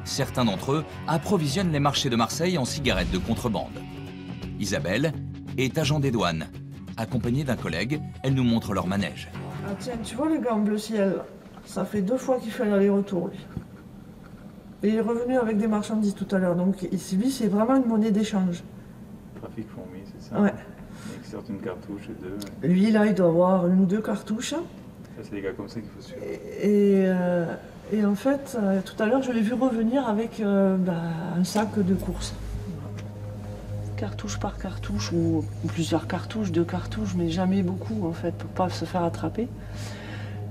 Certains d'entre eux approvisionnent les marchés de Marseille en cigarettes de contrebande. Isabelle est agent des douanes. Accompagnée d'un collègue, elle nous montre leur manège. Ah tiens, tu vois le gant bleu ciel, ça fait 2 fois qu'il fait un aller-retour, lui. Et il est revenu avec des marchandises tout à l'heure, donc ici, lui, c'est vraiment une monnaie d'échange. Trafic fourmi, c'est ça? Ouais. Il exporte une cartouche et 2. Lui, là, il doit avoir 1 ou 2 cartouches. Ça, c'est des gars comme ça qu'il faut suivre. Et en fait, tout à l'heure, je l'ai vu revenir avec un sac de course. Cartouche par cartouche, ou plusieurs cartouches, 2 cartouches, mais jamais beaucoup, en fait, pour pas se faire attraper.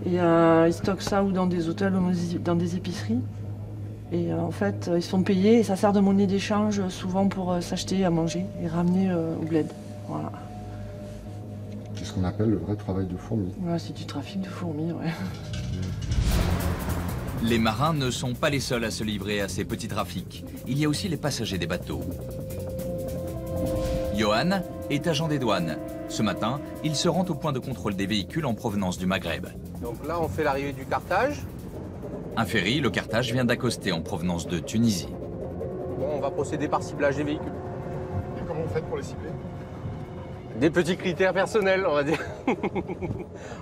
Et ils stockent ça ou dans des hôtels ou dans des épiceries. Et en fait, ils sont payés et ça sert de monnaie d'échange souvent pour s'acheter à manger et ramener au bled. Voilà. C'est ce qu'on appelle le vrai travail de fourmi. Ouais, c'est du trafic de fourmis, ouais. Les marins ne sont pas les seuls à se livrer à ces petits trafics. Il y a aussi les passagers des bateaux. Johan est agent des douanes. Ce matin, il se rend au point de contrôle des véhicules en provenance du Maghreb. Donc là, on fait l'arrivée du Carthage. Un ferry, le Carthage, vient d'accoster en provenance de Tunisie. Bon, on va procéder par ciblage des véhicules. Et comment vous faites pour les cibler? Des petits critères personnels, on va dire.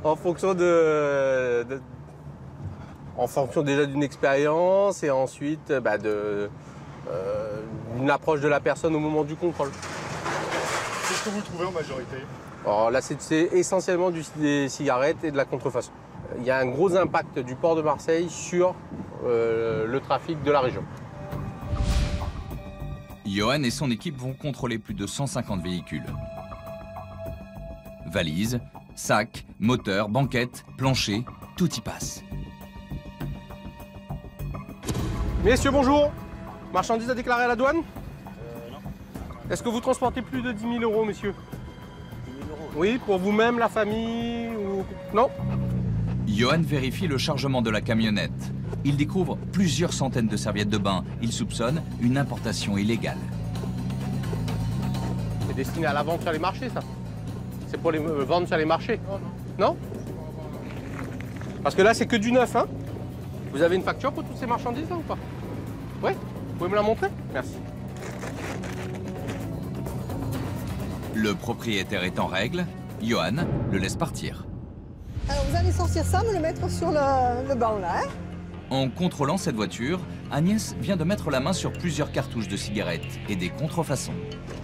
En fonction en fonction déjà d'une expérience et ensuite d'une approche de la personne au moment du contrôle. Qu'est-ce que vous trouvez en majorité? Alors là, c'est essentiellement des cigarettes et de la contrefaçon. Il y a un gros impact du port de Marseille sur le trafic de la région. Johan et son équipe vont contrôler plus de 150 véhicules. Valises, sacs, moteurs, banquettes, planchers, tout y passe. Messieurs, bonjour. Marchandises à déclarer à la douane? Non. Est-ce que vous transportez plus de 10 000 €, messieurs? 10 000 €? Oui, pour vous-même, la famille ou... Non? Johan vérifie le chargement de la camionnette. Il découvre plusieurs centaines de serviettes de bain. Il soupçonne une importation illégale. C'est destiné à la vente sur les marchés, ça? C'est pour les vendre sur les marchés? Non? Parce que là, c'est que du neuf, hein? Vous avez une facture pour toutes ces marchandises, là, ou pas? Oui? Vous pouvez me la montrer? Merci. Le propriétaire est en règle. Johan le laisse partir. Alors vous allez sortir ça, me le mettre sur le banc là, hein? En contrôlant cette voiture, Agnès vient de mettre la main sur plusieurs cartouches de cigarettes et des contrefaçons.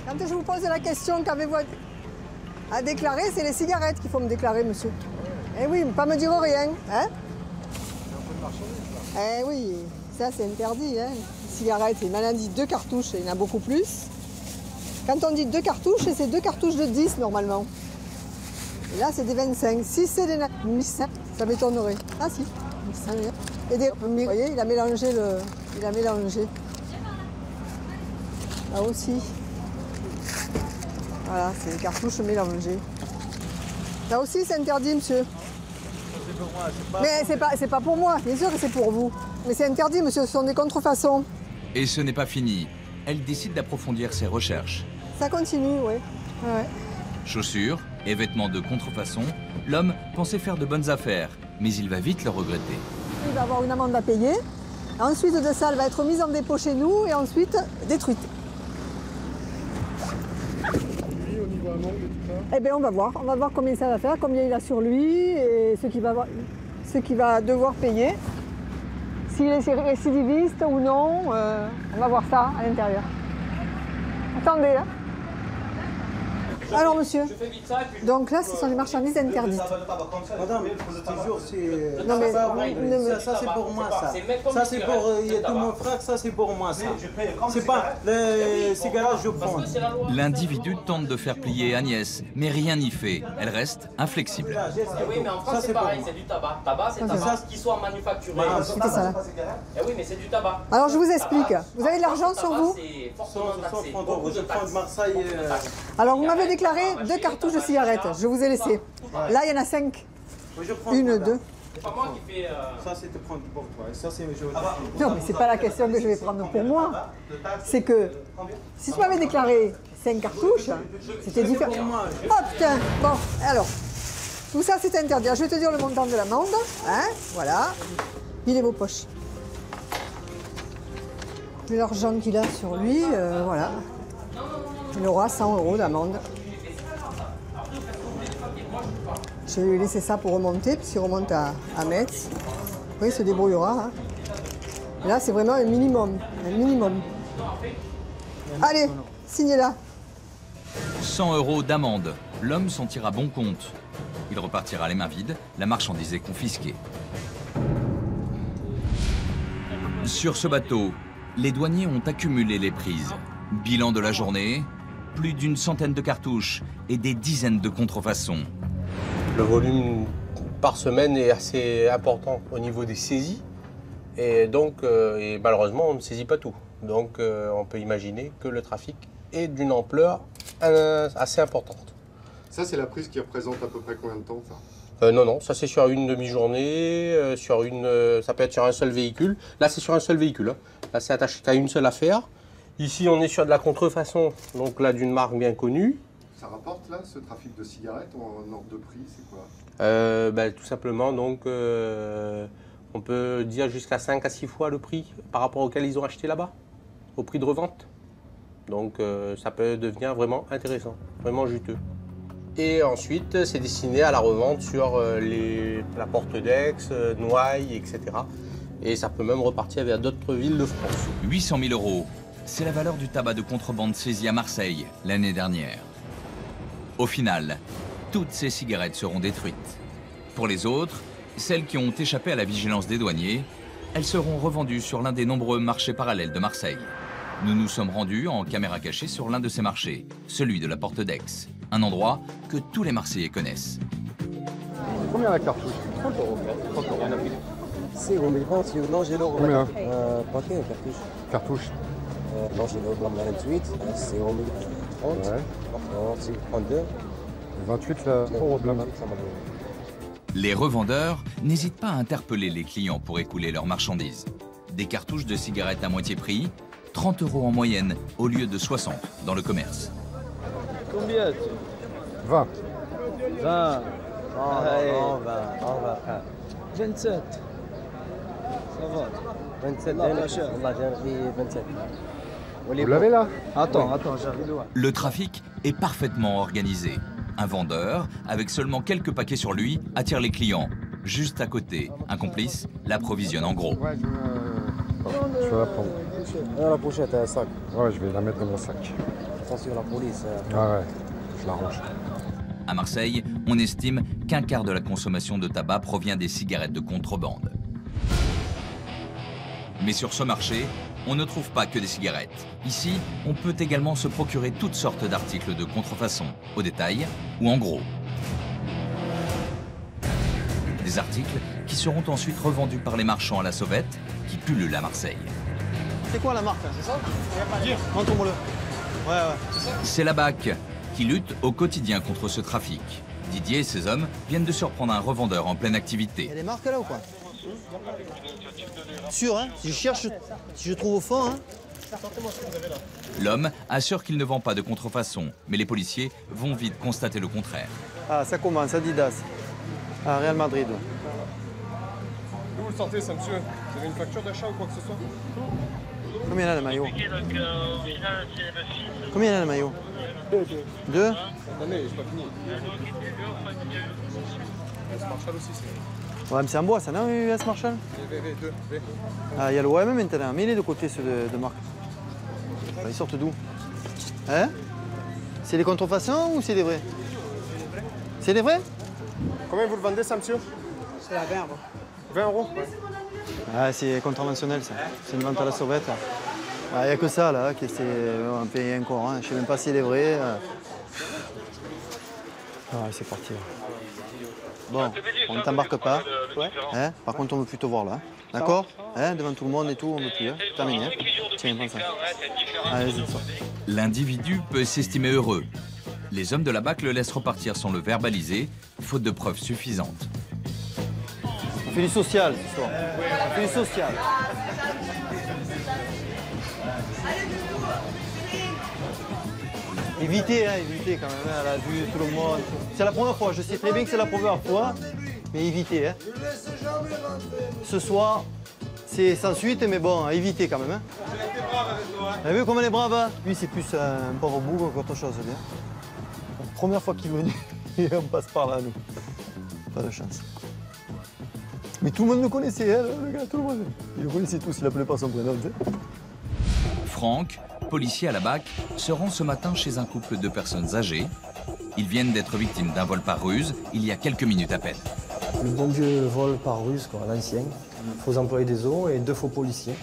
Quand je vous pose la question qu'avez-vous à déclarer, c'est les cigarettes qu'il faut me déclarer, monsieur. Eh oui, pas me dire rien, hein? Eh oui, ça c'est interdit, hein? Les cigarettes, il m'en a dit 2 cartouches, il y en a beaucoup plus. Quand on dit 2 cartouches, c'est 2 cartouches de 10 normalement. Et là, c'est des 25. Si c'est des 17, ça m'étonnerait. Ah si, et des, vous voyez, il a mélangé le... Il a mélangé. Là aussi. Voilà, c'est des cartouches mélangées. Là aussi, c'est interdit, monsieur. Mais c'est pas pour moi, bien sûr que c'est pour vous. Mais c'est interdit, monsieur, ce sont des contrefaçons. Et ce n'est pas fini. Elle décide d'approfondir ses recherches. Ça continue, oui. Ouais. Chaussures et vêtements de contrefaçon, l'homme pensait faire de bonnes affaires, mais il va vite le regretter. Il va avoir une amende à payer. Ensuite de ça, elle va être mise en dépôt chez nous et ensuite détruite. Eh bien, on va voir combien ça va faire, combien il a sur lui et ce qu'il va devoir payer. S'il est récidiviste ou non, on va voir ça à l'intérieur. Attendez, là. Alors, monsieur, donc là, ce sont les marchandises interdites. Madame, toujours, c'est... Non, mais... Ça, c'est pour moi, ça. Ça, c'est pour tout mon frère, ça, c'est pour moi, ça. C'est pas les cigarettes, je prends. L'individu tente de faire plier Agnès, mais rien n'y fait. Elle reste inflexible. Oui, mais en France, c'est pareil, c'est du tabac. Tabac, c'est tabac qui soit manufacturé. C'était ça, là. Oui, mais c'est du tabac. Alors, je vous explique. Vous avez de l'argent sur vous? Alors, vous m'avez déclaré 2 cartouches de cigarettes. Je vous ai laissé. Là, il y en a 5. 1, 2. C'est pas moi qui fais... Ça, c'est de prendre pour toi. Ça, c'est... Non, mais c'est pas la question que je vais prendre pour moi. C'est que si tu m'avais déclaré 5 cartouches, c'était différent. Oh putain. Bon, alors, tout ça, c'est interdit. Je vais te dire le montant de l'amende. Hein, voilà. Il est vos poches. Vu l'argent qu'il a sur lui, voilà. Il aura 100 € d'amende. Je vais lui laisser ça pour remonter, puisqu'il remonte à Metz. Oui, il se débrouillera. Hein. Là, c'est vraiment un minimum. Un minimum. Allez, signez-la. 100 € d'amende. L'homme s'en tire à bon compte. Il repartira les mains vides, la marchandise est confisquée. Sur ce bateau, les douaniers ont accumulé les prises. Bilan de la journée, plus d'une centaine de cartouches et des dizaines de contrefaçons. Le volume par semaine est assez important au niveau des saisies. Et donc, malheureusement, on ne saisit pas tout. Donc, on peut imaginer que le trafic est d'une ampleur assez importante. Ça, c'est la prise qui représente à peu près combien de temps, ça? Non, ça c'est sur une demi-journée, ça peut être sur un seul véhicule. Là, c'est sur un seul véhicule. Hein. Là, c'est attaché qu'à une seule affaire. Ici, on est sur de la contrefaçon, donc là, d'une marque bien connue. Ça rapporte, là, ce trafic de cigarettes en ordre de prix, c'est quoi? Tout simplement, donc, on peut dire jusqu'à 5 à 6 fois le prix par rapport auquel ils ont acheté là-bas, au prix de revente. Donc, ça peut devenir vraiment intéressant, vraiment juteux. Et ensuite, c'est destiné à la revente sur la Porte d'Aix, Noailles, etc. Et ça peut même repartir vers d'autres villes de France. 800 000 €, c'est la valeur du tabac de contrebande saisi à Marseille l'année dernière. Au final, toutes ces cigarettes seront détruites. Pour les autres, celles qui ont échappé à la vigilance des douaniers, elles seront revendues sur l'un des nombreux marchés parallèles de Marseille. Nous nous sommes rendus en caméra cachée sur l'un de ces marchés, celui de la Porte d'Aix, un endroit que tous les Marseillais connaissent. Combien la cartouche? 30 €. 30 €. C'est au milieu, c'est au Langelo. Combien? Paquet, cartouche. Cartouche. Langelo, blanc, 28, c'est au milieu. 30. Ouais. 32. 28 là, pour blanc. Les revendeurs n'hésitent pas à interpeller les clients pour écouler leurs marchandises. Des cartouches de cigarettes à moitié prix, 30 € en moyenne au lieu de 60 dans le commerce. Combien? 20. 20. Non, 27. Ça va. 27, Allah, 27. Vous l'avez là? Attends, j'arrive loin. Le trafic est parfaitement organisé. Un vendeur, avec seulement quelques paquets sur lui, attire les clients. Juste à côté, un complice l'approvisionne en gros. Ouais, je vais la prendre. La pochette, un sac. Ouais, je vais la mettre dans mon sac. Attention, la police. Ouais, je la range. À Marseille, on estime qu'un quart de la consommation de tabac provient des cigarettes de contrebande. Mais sur ce marché, on ne trouve pas que des cigarettes. Ici, on peut également se procurer toutes sortes d'articles de contrefaçon, au détail ou en gros. Des articles qui seront ensuite revendus par les marchands à la sauvette qui pullulent à Marseille. C'est quoi la marque? C'est ça? Montre-moi-le. Ouais, ouais. C'est la BAC qui lutte au quotidien contre ce trafic. Didier et ses hommes viennent de surprendre un revendeur en pleine activité. Il y a des marques là ou quoi? Sûr, hein? Si je cherche, si je trouve au fond, hein? L'homme assure qu'il ne vend pas de contrefaçon, mais les policiers vont vite constater le contraire. Ah, ça commence, Adidas. Ah, Real Madrid. D'où vous le sortez, ça, monsieur? Vous avez une facture d'achat ou quoi que ce soit? Combien il y a le maillot? Combien il y a le maillot? 2. Attendez, j'ai pas fini. S Marshall aussi, c'est. Ouais, mais c'est en bois, ça, non, US Marshall? V2, V. Ah, il y a le OM maintenant, mais il est de côté, ceux de marque. Ils sortent d'où? Hein? C'est des contrefaçons ou c'est des vrais? C'est des vrais? Combien vous le vendez, ça, monsieur? C'est la verbe. 20 €? Ouais. Ah, c'est contraventionnel, ça. C'est une vente à la sauvette. Il n'y a que ça, là, qui c'est un pays encore. Hein. Je ne sais même pas s'il est vrai. Ah, c'est parti. Là. Bon, on ne t'embarque pas. Hein? Par contre, on ne veut plus te voir, là. D'accord? Hein? Devant tout le monde et tout, on ne veut plus. Hein? Terminé. Hein? Tiens, prends ça. Allez, sors. L'individu peut s'estimer heureux. Les hommes de la BAC le laissent repartir sans le verbaliser, faute de preuves suffisantes. On fait du social, cette histoire. On fait du social. Évitez, hein, évitez quand même, hein, elle a vu tout le monde. C'est la première fois, je sais très bien que c'est la première fois, mais évitez. Hein. Ce soir, c'est sans suite, mais bon, évitez quand même. Hein. Vous avez vu comment elle est brave, hein? Lui, c'est plus un pauvre bougre qu'autre chose. Bien. La première fois qu'il est venu, et on passe par là, nous. Pas de chance. Mais tout le monde le connaissait, hein, le gars, tout le monde. Il le connaissait tous, il l'appelait pas son prénom. Tu sais. Franck, policier à la BAC, se rend ce matin chez un couple de personnes âgées. Ils viennent d'être victimes d'un vol par ruse il y a quelques minutes à peine. Le bon vieux vol par ruse, quoi, l'ancien. Faux employés des eaux et 2 faux policiers.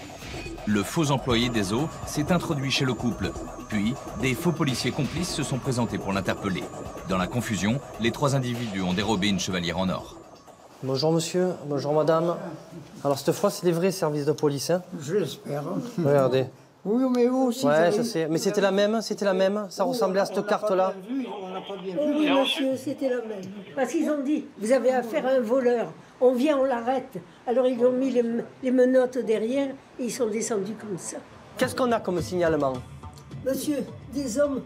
Le faux employé des eaux s'est introduit chez le couple. Puis, des faux policiers complices se sont présentés pour l'interpeller. Dans la confusion, les 3 individus ont dérobé une chevalière en or. Bonjour monsieur, bonjour madame. Alors cette fois, c'est des vrais services de police, hein? Je l'espère. Regardez. Oui, mais vous aussi. Ouais, je sais. Mais c'était la même, ça ressemblait à cette carte-là. On n'a pas bien vu. Oui, monsieur, c'était la même. Parce qu'ils ont dit, vous avez affaire à un voleur. On vient, on l'arrête. Alors ils ont mis les menottes derrière et ils sont descendus comme ça. Qu'est-ce qu'on a comme signalement? Monsieur, des hommes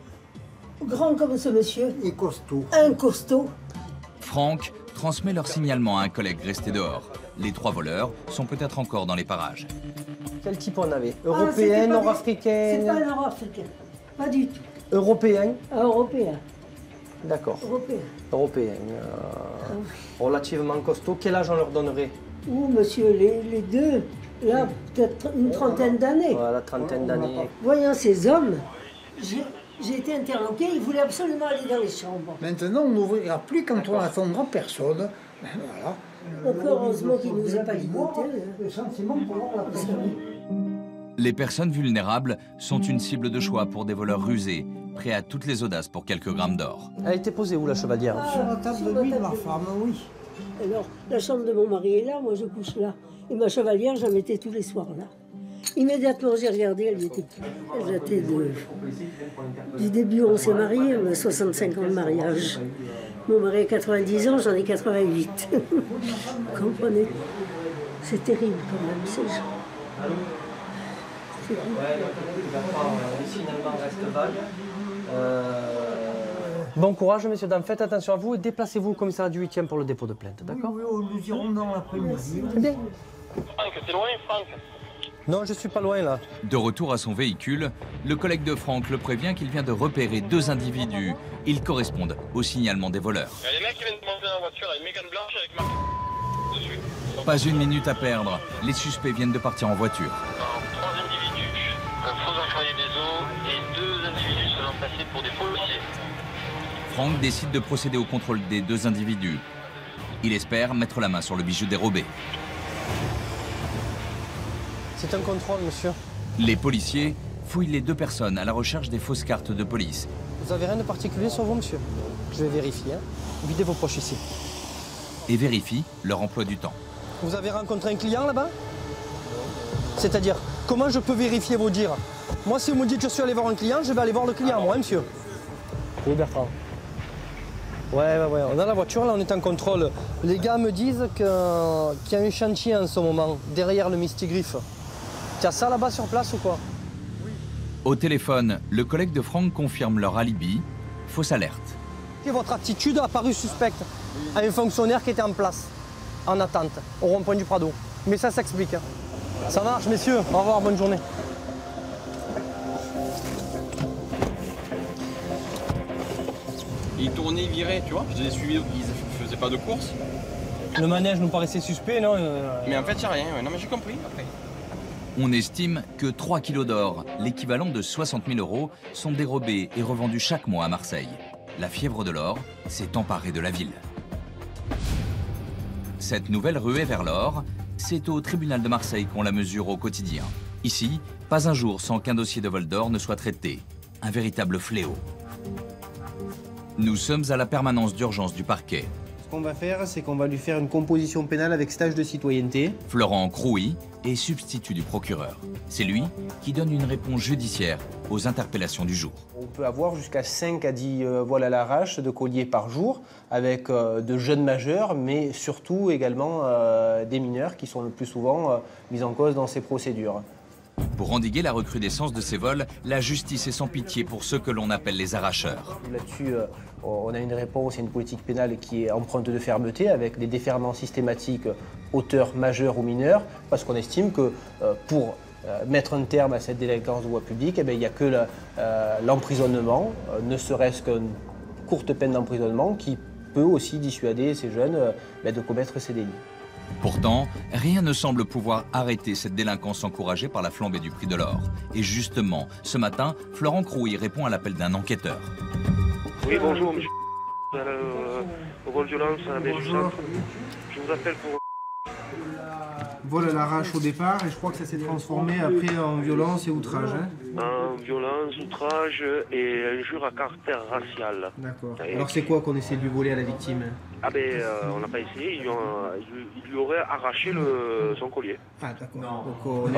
grands comme ce monsieur. Et costaud. Un costaud. Franck transmet leur signalement à un collègue resté dehors. Les 3 voleurs sont peut-être encore dans les parages. Quel type on avait? Européen, nord-africain? C'est pas nord-africain, pas du tout. Européen? Européen. D'accord. Européen. Européen. Relativement costaud. Quel âge on leur donnerait? Ouh, monsieur, les deux, là, peut-être une trentaine d'années. Voilà, trentaine d'années. Voyant ces hommes, j'ai été interloqué, ils voulaient absolument aller dans les chambres. Maintenant, on n'ouvrira plus quand on attendra personne. Voilà. Donc heureusement qu'il ne nous a pas limités. Le sentiment pour la personne. Les personnes vulnérables sont une cible de choix pour des voleurs rusés, prêts à toutes les audaces pour quelques grammes d'or. Elle était posée où, la chevalière? Sur la table de nuit de ma femme, oui. Alors, la chambre de mon mari est là, moi je couche là. Et ma chevalière, j'en mettais tous les soirs là. Immédiatement, j'ai regardé, elle datait du début où on s'est mariés, on a 65 ans de mariage. Mon mari a 90 ans, j'en ai 88. Vous comprenez? C'est terrible quand même, ces gens. Les signalements restent vagues. Bon courage, messieurs, dames. Faites attention à vous et déplacez-vous au commissariat du 8e pour le dépôt de plainte, d'accord? Oui, nous irons dans l'après-midi. Très bien. Franck, t'es loin, Franck? Non, je suis pas loin, là. De retour à son véhicule, le collègue de Franck le prévient qu'il vient de repérer 2 individus. Ils correspondent au signalement des voleurs. Il y a des mecs qui viennent de monter dans la voiture avec une mégane blanche avec marqué dessus. Pas une minute à perdre. Les suspects viennent de partir en voiture. 3 individus, un faux employé des eaux et 2 individus se faisant passer pour des policiers. Franck décide de procéder au contrôle des 2 individus. Il espère mettre la main sur le bijou dérobé. C'est un contrôle, monsieur. Les policiers fouillent les 2 personnes à la recherche des fausses cartes de police. Vous avez rien de particulier sur vous, monsieur? Je vais vérifier. Hein. Videz vos poches ici. et vérifie leur emploi du temps. Vous avez rencontré un client là-bas? C'est-à-dire, comment je peux vérifier vos dires? Moi, si vous me dites que je suis allé voir un client, je vais aller voir le client, moi, hein, monsieur. Oui, Bertrand. Ouais, on a la voiture, là, on est en contrôle. Les gars me disent qu'il y a un chantier en ce moment, derrière le Mistigriff. Tu as ça là-bas sur place ou quoi? Au téléphone, le collègue de Franck confirme leur alibi. Fausse alerte. Votre attitude a paru suspecte à un fonctionnaire qui était en place, en attente, au rond-point du Prado. Mais ça s'explique. Ça marche, messieurs. Au revoir, bonne journée. Ils tournaient, ils viraient, tu vois. Je les ai suivis, ils faisaient pas de course. Le manège nous paraissait suspect, non? Mais en fait, il n'y a rien. Non, mais j'ai compris après. On estime que 3 kilos d'or, l'équivalent de 60 000 €, sont dérobés et revendus chaque mois à Marseille. La fièvre de l'or s'est emparée de la ville. Cette nouvelle ruée vers l'or, c'est au tribunal de Marseille qu'on la mesure au quotidien. Ici, pas un jour sans qu'un dossier de vol d'or ne soit traité. Un véritable fléau. Nous sommes à la permanence d'urgence du parquet. Ce qu'on va faire, c'est qu'on va lui faire une composition pénale avec stage de citoyenneté. Florent Crouy est substitut du procureur. C'est lui qui donne une réponse judiciaire aux interpellations du jour. On peut avoir jusqu'à 5 à 10 vols à l'arrache de colliers par jour, avec de jeunes majeurs, mais surtout également des mineurs qui sont le plus souvent mis en cause dans ces procédures. Pour endiguer la recrudescence de ces vols, la justice est sans pitié pour ceux que l'on appelle les arracheurs. Là-dessus, on a une réponse et une politique pénale qui est empreinte de fermeté, avec des déferlements systématiques auteurs, majeurs ou mineurs, parce qu'on estime que pour mettre un terme à cette délinquance de voie publique, il n'y a que l'emprisonnement, ne serait-ce qu'une courte peine d'emprisonnement, qui peut aussi dissuader ces jeunes de commettre ces délits. Pourtant, rien ne semble pouvoir arrêter cette délinquance encouragée par la flambée du prix de l'or. Et justement, ce matin, Florent Crouy répond à l'appel d'un enquêteur. Oui, bonjour, monsieur. Au vol de violence à la baie du centre. Je vous appelle pour... Vol à l'arrache au départ, et je crois que ça s'est transformé après en violence et outrage. Hein. En violence, outrage et injure à caractère racial. D'accord. Alors c'est quoi qu'on essaie de lui voler à la victime? Ah ben, on n'a pas essayé, il lui aurait arraché son collier. Ah d'accord. Donc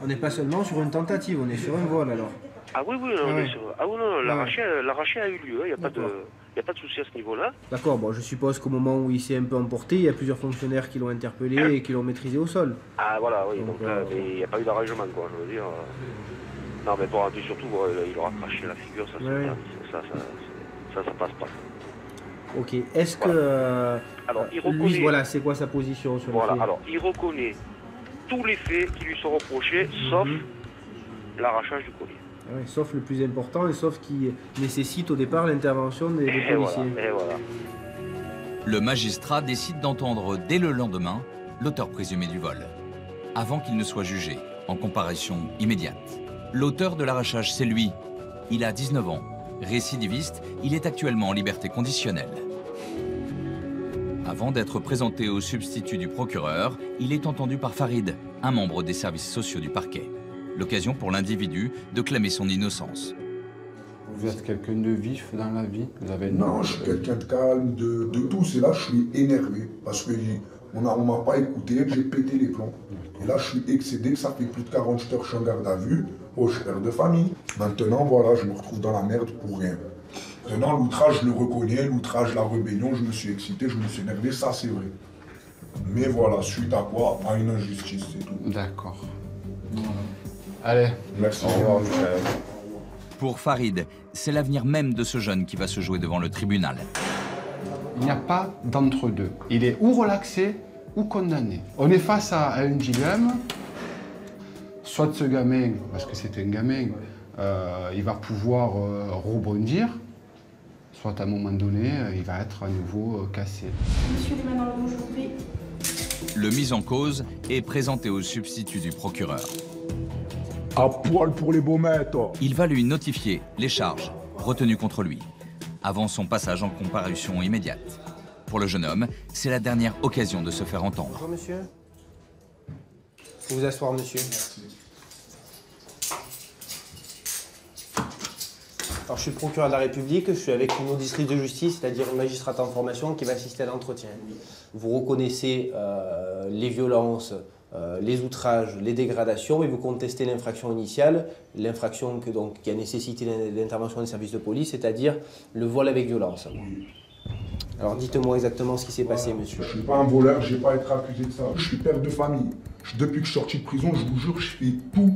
on n'est pas seulement sur une tentative, on est sur un vol alors. Ah oui, non, l'arraché a eu lieu, il n'y a pas de souci à ce niveau-là. D'accord, bon, je suppose qu'au moment où il s'est un peu emporté, il y a plusieurs fonctionnaires qui l'ont interpellé et qui l'ont maîtrisé au sol. Ah voilà, oui, donc il n'y a pas eu d'arrangement, quoi, je veux dire. Non, mais pour surtout, il aura craché la figure, ça passe pas. Ok, est-ce que alors, lui, voilà, c'est quoi sa position sur le fait? Alors, il reconnaît tous les faits qui lui sont reprochés, sauf l'arrachage du collier. Oui, sauf le plus important et sauf qui nécessite au départ l'intervention des policiers. Voilà. Le magistrat décide d'entendre dès le lendemain l'auteur présumé du vol, avant qu'il ne soit jugé, en comparution immédiate. L'auteur de l'arrachage, c'est lui. Il a 19 ans. Récidiviste, il est actuellement en liberté conditionnelle. Avant d'être présenté au substitut du procureur, il est entendu par Farid, un membre des services sociaux du parquet. L'occasion pour l'individu de clamer son innocence. Vous êtes quelqu'un de vif dans la vie? Vous avez Non, je suis quelqu'un de calme, de douce. Et là, je suis énervé parce qu'on ne m'a pas écouté, que j'ai pété les plombs. Et là, je suis excédé, que ça fait plus de 48 heures que je suis en garde à vue. Oh, je suis père de famille. Maintenant, voilà, je me retrouve dans la merde pour rien. Maintenant, l'outrage, je le reconnais, l'outrage, la rébellion, je me suis excité, je me suis énervé, ça c'est vrai. Mais voilà, suite à quoi? À une injustice, c'est tout. D'accord. Allez, merci. Au revoir, Michel. Pour Farid, c'est l'avenir même de ce jeune qui va se jouer devant le tribunal. Il n'y a pas d'entre-deux. Il est ou relaxé ou condamné. On est face à un dilemme. Soit ce gamin, parce que c'est un gamin, il va pouvoir rebondir, soit à un moment donné, il va être à nouveau cassé. Monsieur, les mains dans le dos, je vous prie. Le mis en cause est présenté au substitut du procureur. À poil pour les beaux maîtres. Il va lui notifier les charges retenues contre lui, avant son passage en comparution immédiate. Pour le jeune homme, c'est la dernière occasion de se faire entendre. Bonjour, monsieur. Faut vous asseoir, monsieur. Alors, je suis le procureur de la République, je suis avec une auditrice de justice, c'est-à-dire une magistrate en formation qui va assister à l'entretien. Vous reconnaissez les violences, les outrages, les dégradations, et vous contestez l'infraction initiale, l'infraction qui a nécessité l'intervention des services de police, c'est-à-dire le vol avec violence. Alors dites-moi exactement ce qui s'est passé, monsieur. Je ne suis pas un voleur, je n'ai pas à être accusé de ça. Je suis père de famille. Depuis que je suis sorti de prison, je vous jure, je fais tout.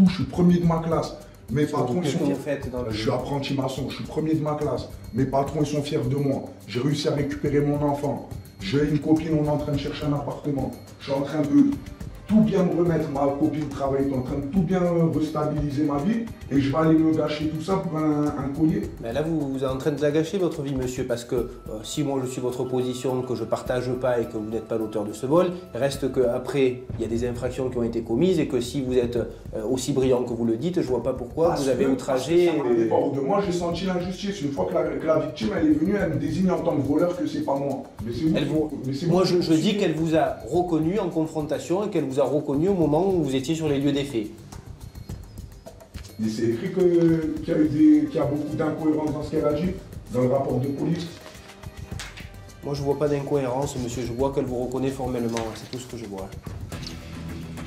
Je suis premier de ma classe. Mes patrons, ils sont... Je suis apprenti maçon, je suis premier de ma classe. Mes patrons, ils sont fiers de moi. J'ai réussi à récupérer mon enfant. J'ai une copine, on est en train de chercher un appartement. Je suis en train de tout bien me remettre. Ma copine travaille, est en train de tout bien restabiliser ma vie. Et je vais aller me gâcher tout ça pour un collier. Mais là, vous êtes en train de la gâcher, votre vie, monsieur, parce que si moi je suis votre position, que je ne partage pas et que vous n'êtes pas l'auteur de ce vol, reste qu'après, il y a des infractions qui ont été commises et que si vous êtes aussi brillant que vous le dites, je ne vois pas pourquoi vous avez outragé. Hors de moi, j'ai senti l'injustice. Une fois que la victime elle est venue, elle me désigne en tant que voleur que c'est pas moi. Mais c'est vous. Moi, je dis qu'elle vous a reconnu en confrontation et qu'elle vous a reconnu au moment où vous étiez sur les lieux des faits. Mais c'est écrit qu'il y a beaucoup d'incohérences dans ce qu'elle a dit, dans le rapport de police. Moi, je ne vois pas d'incohérence, monsieur. Je vois qu'elle vous reconnaît formellement. C'est tout ce que je vois.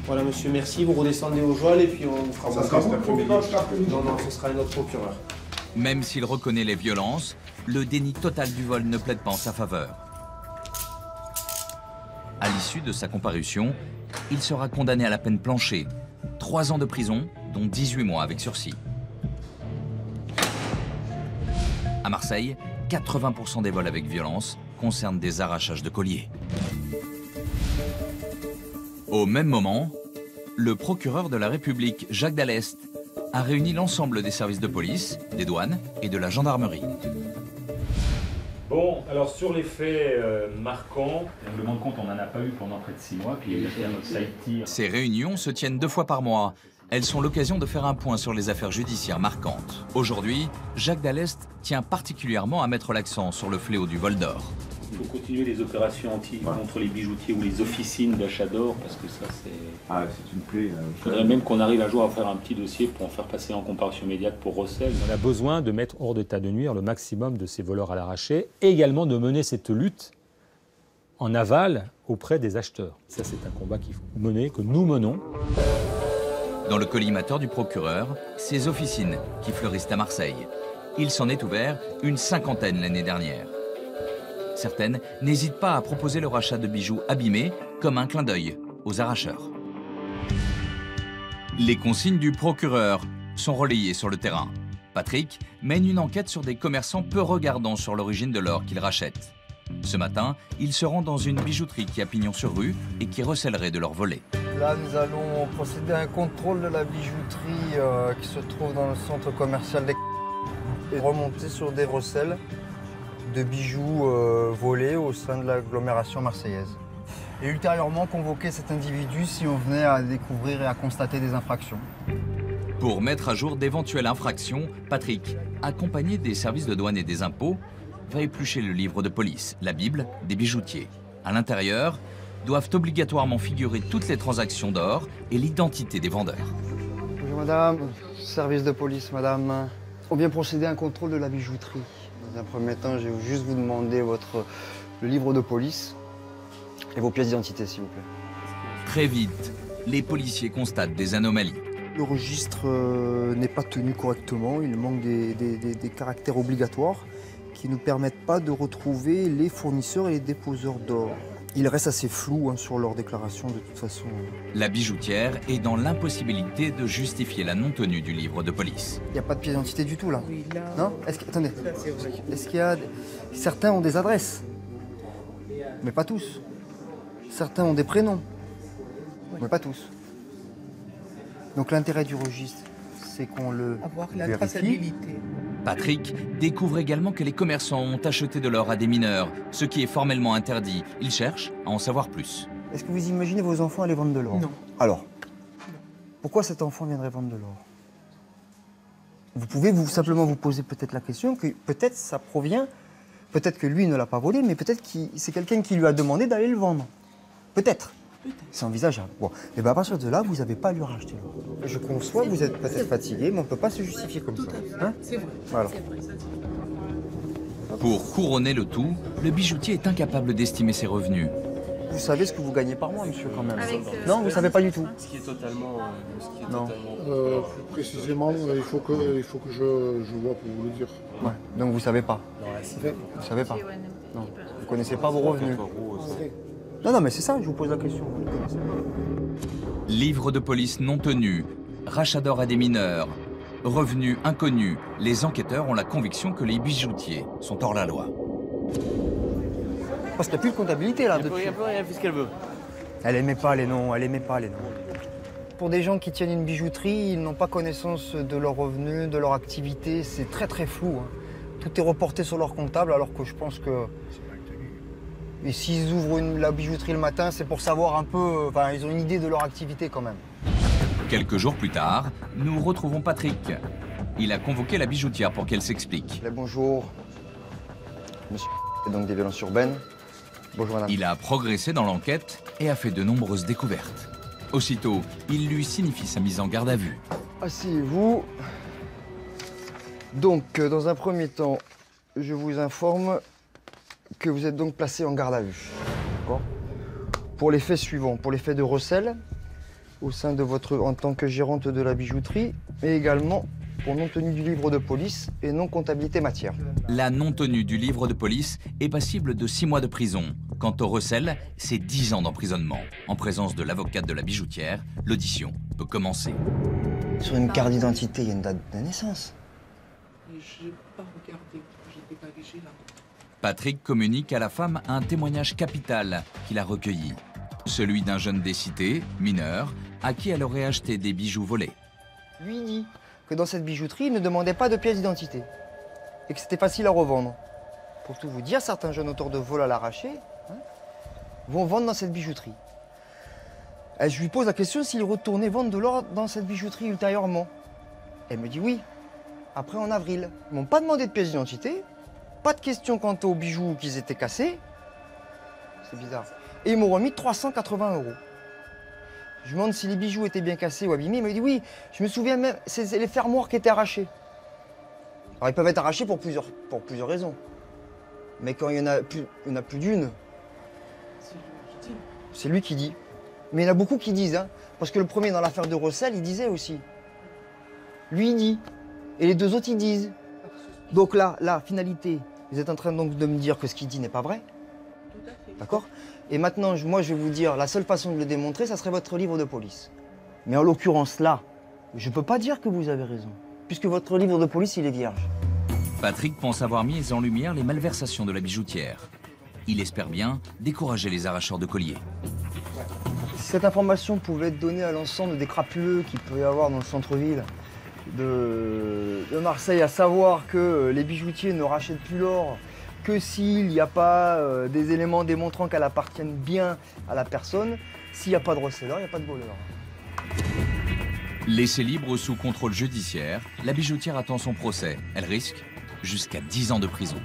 Voilà, monsieur, merci. Vous redescendez au Joal et puis on fera... Ça sera vous le procureur cet après-midi? Non, ce sera un autre procureur. Même s'il reconnaît les violences, le déni total du vol ne plaide pas en sa faveur. À l'issue de sa comparution, il sera condamné à la peine planchée. 3 ans de prison, dont 18 mois avec sursis. À Marseille, 80% des vols avec violence concernent des arrachages de colliers. Au même moment, le procureur de la République, Jacques Dallest, a réuni l'ensemble des services de police, des douanes et de la gendarmerie. Bon, alors sur les faits marquants, on demande compte, on n'en a pas eu pendant près de 6 mois, puis il y a eu notre site. Ces réunions se tiennent 2 fois par mois. Elles sont l'occasion de faire un point sur les affaires judiciaires marquantes. Aujourd'hui, Jacques Dallest tient particulièrement à mettre l'accent sur le fléau du vol d'or. Il faut continuer les opérations contre les bijoutiers ou les officines d'achat d'or, parce que ça c'est... Ah, c'est une plaie. Il faudrait même qu'on arrive un jour à faire un petit dossier pour en faire passer en comparution immédiate pour recel. On a besoin de mettre hors d'état de nuire le maximum de ces voleurs à l'arraché, et également de mener cette lutte en aval auprès des acheteurs. Ça, c'est un combat qu'il faut mener, que nous menons. Dans le collimateur du procureur, ces officines qui fleurissent à Marseille. Il s'en est ouvert une 50aine l'année dernière. Certaines n'hésitent pas à proposer le rachat de bijoux abîmés comme un clin d'œil aux arracheurs. Les consignes du procureur sont relayées sur le terrain. Patrick mène une enquête sur des commerçants peu regardants sur l'origine de l'or qu'ils rachètent. Ce matin, il se rend dans une bijouterie qui a pignon sur rue et qui recèlerait de leur volet. Là, nous allons procéder à un contrôle de la bijouterie qui se trouve dans le centre commercial des et remonter sur des recels de bijoux volés au sein de l'agglomération marseillaise. Et ultérieurement convoquer cet individu si on venait à découvrir et à constater des infractions. Pour mettre à jour d'éventuelles infractions, Patrick, accompagné des services de douane et des impôts, va éplucher le livre de police, la Bible des bijoutiers. À l'intérieur, doivent obligatoirement figurer toutes les transactions d'or et l'identité des vendeurs. Bonjour madame, service de police madame. On vient procéder à un contrôle de la bijouterie. Dans un premier temps, je vais juste vous demander le livre de police et vos pièces d'identité s'il vous plaît. Très vite, les policiers constatent des anomalies. Le registre n'est pas tenu correctement, il manque des caractères obligatoires qui ne permettent pas de retrouver les fournisseurs et les déposeurs d'or. Il reste assez flou sur leur déclaration de toute façon. La bijoutière est dans l'impossibilité de justifier la non-tenue du livre de police. Il n'y a pas de pièce d'identité du tout là. Oui, là. Non? Attendez. Est-ce qu'il y a... Certains ont des adresses, mais pas tous. Certains ont des prénoms, mais pas tous. Donc l'intérêt du registre, c'est qu'on le avoir la vérifie. traçabilité. Patrick découvre également que les commerçants ont acheté de l'or à des mineurs, ce qui est formellement interdit. Il cherche à en savoir plus. Est-ce que vous imaginez vos enfants aller vendre de l'or? Non. Alors, pourquoi cet enfant viendrait vendre de l'or? Vous pouvez simplement vous poser peut-être la question que peut-être ça provient, peut-être que lui ne l'a pas volé, mais peut-être que c'est quelqu'un qui lui a demandé d'aller le vendre. Peut-être. C'est envisageable. Bon, et bien à partir de là, vous n'avez pas à lui racheter. Je conçois, vous êtes peut-être fatigué, mais on ne peut pas se justifier comme ça. Hein? C'est vrai. Voilà. Pour couronner le tout, le bijoutier est incapable d'estimer ses revenus. Vous savez ce que vous gagnez par mois, monsieur, quand même. Non, vous ne savez pas du tout. Ce qui est totalement... Non. Plus précisément, il faut que je vois pour vous le dire. Ouais. Donc vous ne savez pas. Vous savez pas. Non. Vous ne connaissez pas vos revenus. Non, mais c'est ça, je vous pose la question. Vous ne connaissez pas. Livre de police non tenu, rachat d'or à des mineurs, revenus inconnus. Les enquêteurs ont la conviction que les bijoutiers sont hors la loi. Parce qu'il n'y a plus de comptabilité là. Elle peut rien faire ce qu'elle veut. Elle aimait pas les noms, elle aimait pas les noms. Pour des gens qui tiennent une bijouterie, ils n'ont pas connaissance de leurs revenus, de leur activité. C'est très très flou. Hein. Tout est reporté sur leur comptable alors que je pense que... Et s'ils ouvrent la bijouterie le matin, c'est pour savoir un peu... Enfin, ils ont une idée de leur activité quand même. Quelques jours plus tard, nous retrouvons Patrick. Il a convoqué la bijoutière pour qu'elle s'explique. Bonjour. Monsieur donc des violences urbaines. Bonjour madame. Il a progressé dans l'enquête et a fait de nombreuses découvertes. Aussitôt, il lui signifie sa mise en garde à vue. Asseyez-vous. Donc, dans un premier temps, je vous informe que vous êtes donc placé en garde à vue. D'accord ? Pour les faits suivants, pour les faits de recel, au sein de en tant que gérante de la bijouterie, et également pour non-tenue du livre de police et non-comptabilité matière. La non-tenue du livre de police est passible de 6 mois de prison. Quant au recel, c'est 10 ans d'emprisonnement. En présence de l'avocate de la bijoutière, l'audition peut commencer. Sur une carte d'identité, il y a une date de naissance. Je n'ai pas regardé, j'étais pas vigilante. Patrick communique à la femme un témoignage capital qu'il a recueilli. Celui d'un jeune décité, mineur, à qui elle aurait acheté des bijoux volés. Lui dit que dans cette bijouterie, il ne demandait pas de pièces d'identité et que c'était facile à revendre. Pour tout vous dire, certains jeunes auteurs de vol à l'arraché vont vendre dans cette bijouterie. Et je lui pose la question s'il retournait vendre de l'or dans cette bijouterie ultérieurement. Elle me dit oui, après en avril. Ils m'ont pas demandé de pièces d'identité, pas de question quant aux bijoux qu'ils étaient cassés. C'est bizarre. Et ils m'ont remis 380 €. Je lui demande si les bijoux étaient bien cassés ou abîmés. Il me dit oui, je me souviens même, c'est les fermoirs qui étaient arrachés. Alors ils peuvent être arrachés pour plusieurs raisons. Mais quand il y en a plus d'une, c'est lui qui dit. Mais il y en a beaucoup qui disent, hein, parce que le premier dans l'affaire de recel, il disait aussi. Lui, il dit. Et les deux autres, ils disent. Donc là, finalité, vous êtes en train donc de me dire que ce qu'il dit n'est pas vrai. D'accord? Et maintenant, moi, je vais vous dire, la seule façon de le démontrer, ça serait votre livre de police. Mais en l'occurrence, là, je ne peux pas dire que vous avez raison, puisque votre livre de police, il est vierge. Patrick pense avoir mis en lumière les malversations de la bijoutière. Il espère bien décourager les arracheurs de colliers. Si cette information pouvait être donnée à l'ensemble des crapuleux qu'il peut y avoir dans le centre-ville de Marseille, à savoir que les bijoutiers ne rachètent plus l'or que s'il n'y a pas des éléments démontrant qu'elle appartient bien à la personne. S'il n'y a pas de receleur, il n'y a pas de voleur. Laissée libre sous contrôle judiciaire, la bijoutière attend son procès. Elle risque jusqu'à 10 ans de prison.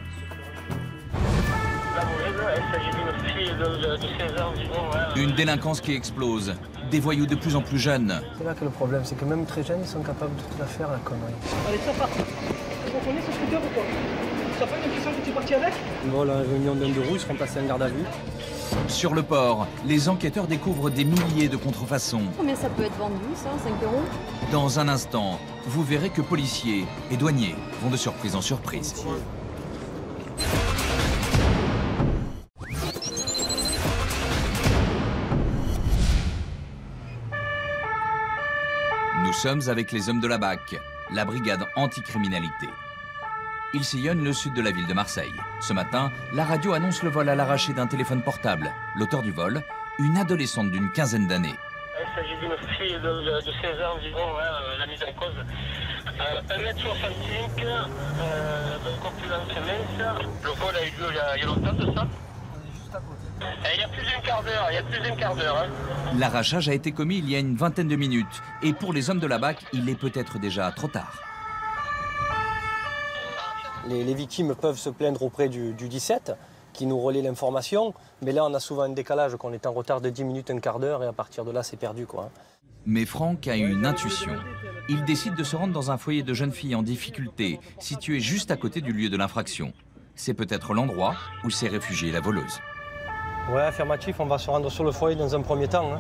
Une délinquance qui explose, des voyous de plus en plus jeunes. C'est là que le problème, c'est que même très jeunes, ils sont capables de tout la faire, la connerie. Allez, c'est parti. Vous comprenez ce scooter ou quoi? Ça fait l'impression que tu es parti avec? Voilà, un million d'hommes de roue, ils seront passés en garde à vue. Sur le port, les enquêteurs découvrent des milliers de contrefaçons. Combien ça peut être vendu, ça? 5 €? Dans un instant, vous verrez que policiers et douaniers vont de surprise en surprise. Nous sommes avec les hommes de la BAC, la brigade anticriminalité. Ils sillonnent le sud de la ville de Marseille. Ce matin, la radio annonce le vol à l'arraché d'un téléphone portable. L'auteur du vol, une adolescente d'une quinzaine d'années. Il s'agit d'une fille de 16 ans environ, la mise en cause. 1m65, corpulence mince. Le vol a eu lieu il y a longtemps de ça. Il y a plus d'un quart d'heure, L'arrachage a été commis il y a une vingtaine de minutes. Et pour les hommes de la BAC, il est peut-être déjà trop tard. Les victimes peuvent se plaindre auprès du 17, qui nous relaient l'information. Mais là, on a souvent un décalage, qu'on est en retard de 10 minutes, un quart d'heure, et à partir de là, c'est perdu, quoi. Mais Franck a une intuition. Il décide de se rendre dans un foyer de jeunes filles en difficulté, situé juste à côté du lieu de l'infraction. C'est peut-être l'endroit où s'est réfugiée la voleuse. Ouais, affirmatif, on va se rendre sur le foyer dans un premier temps. Hein.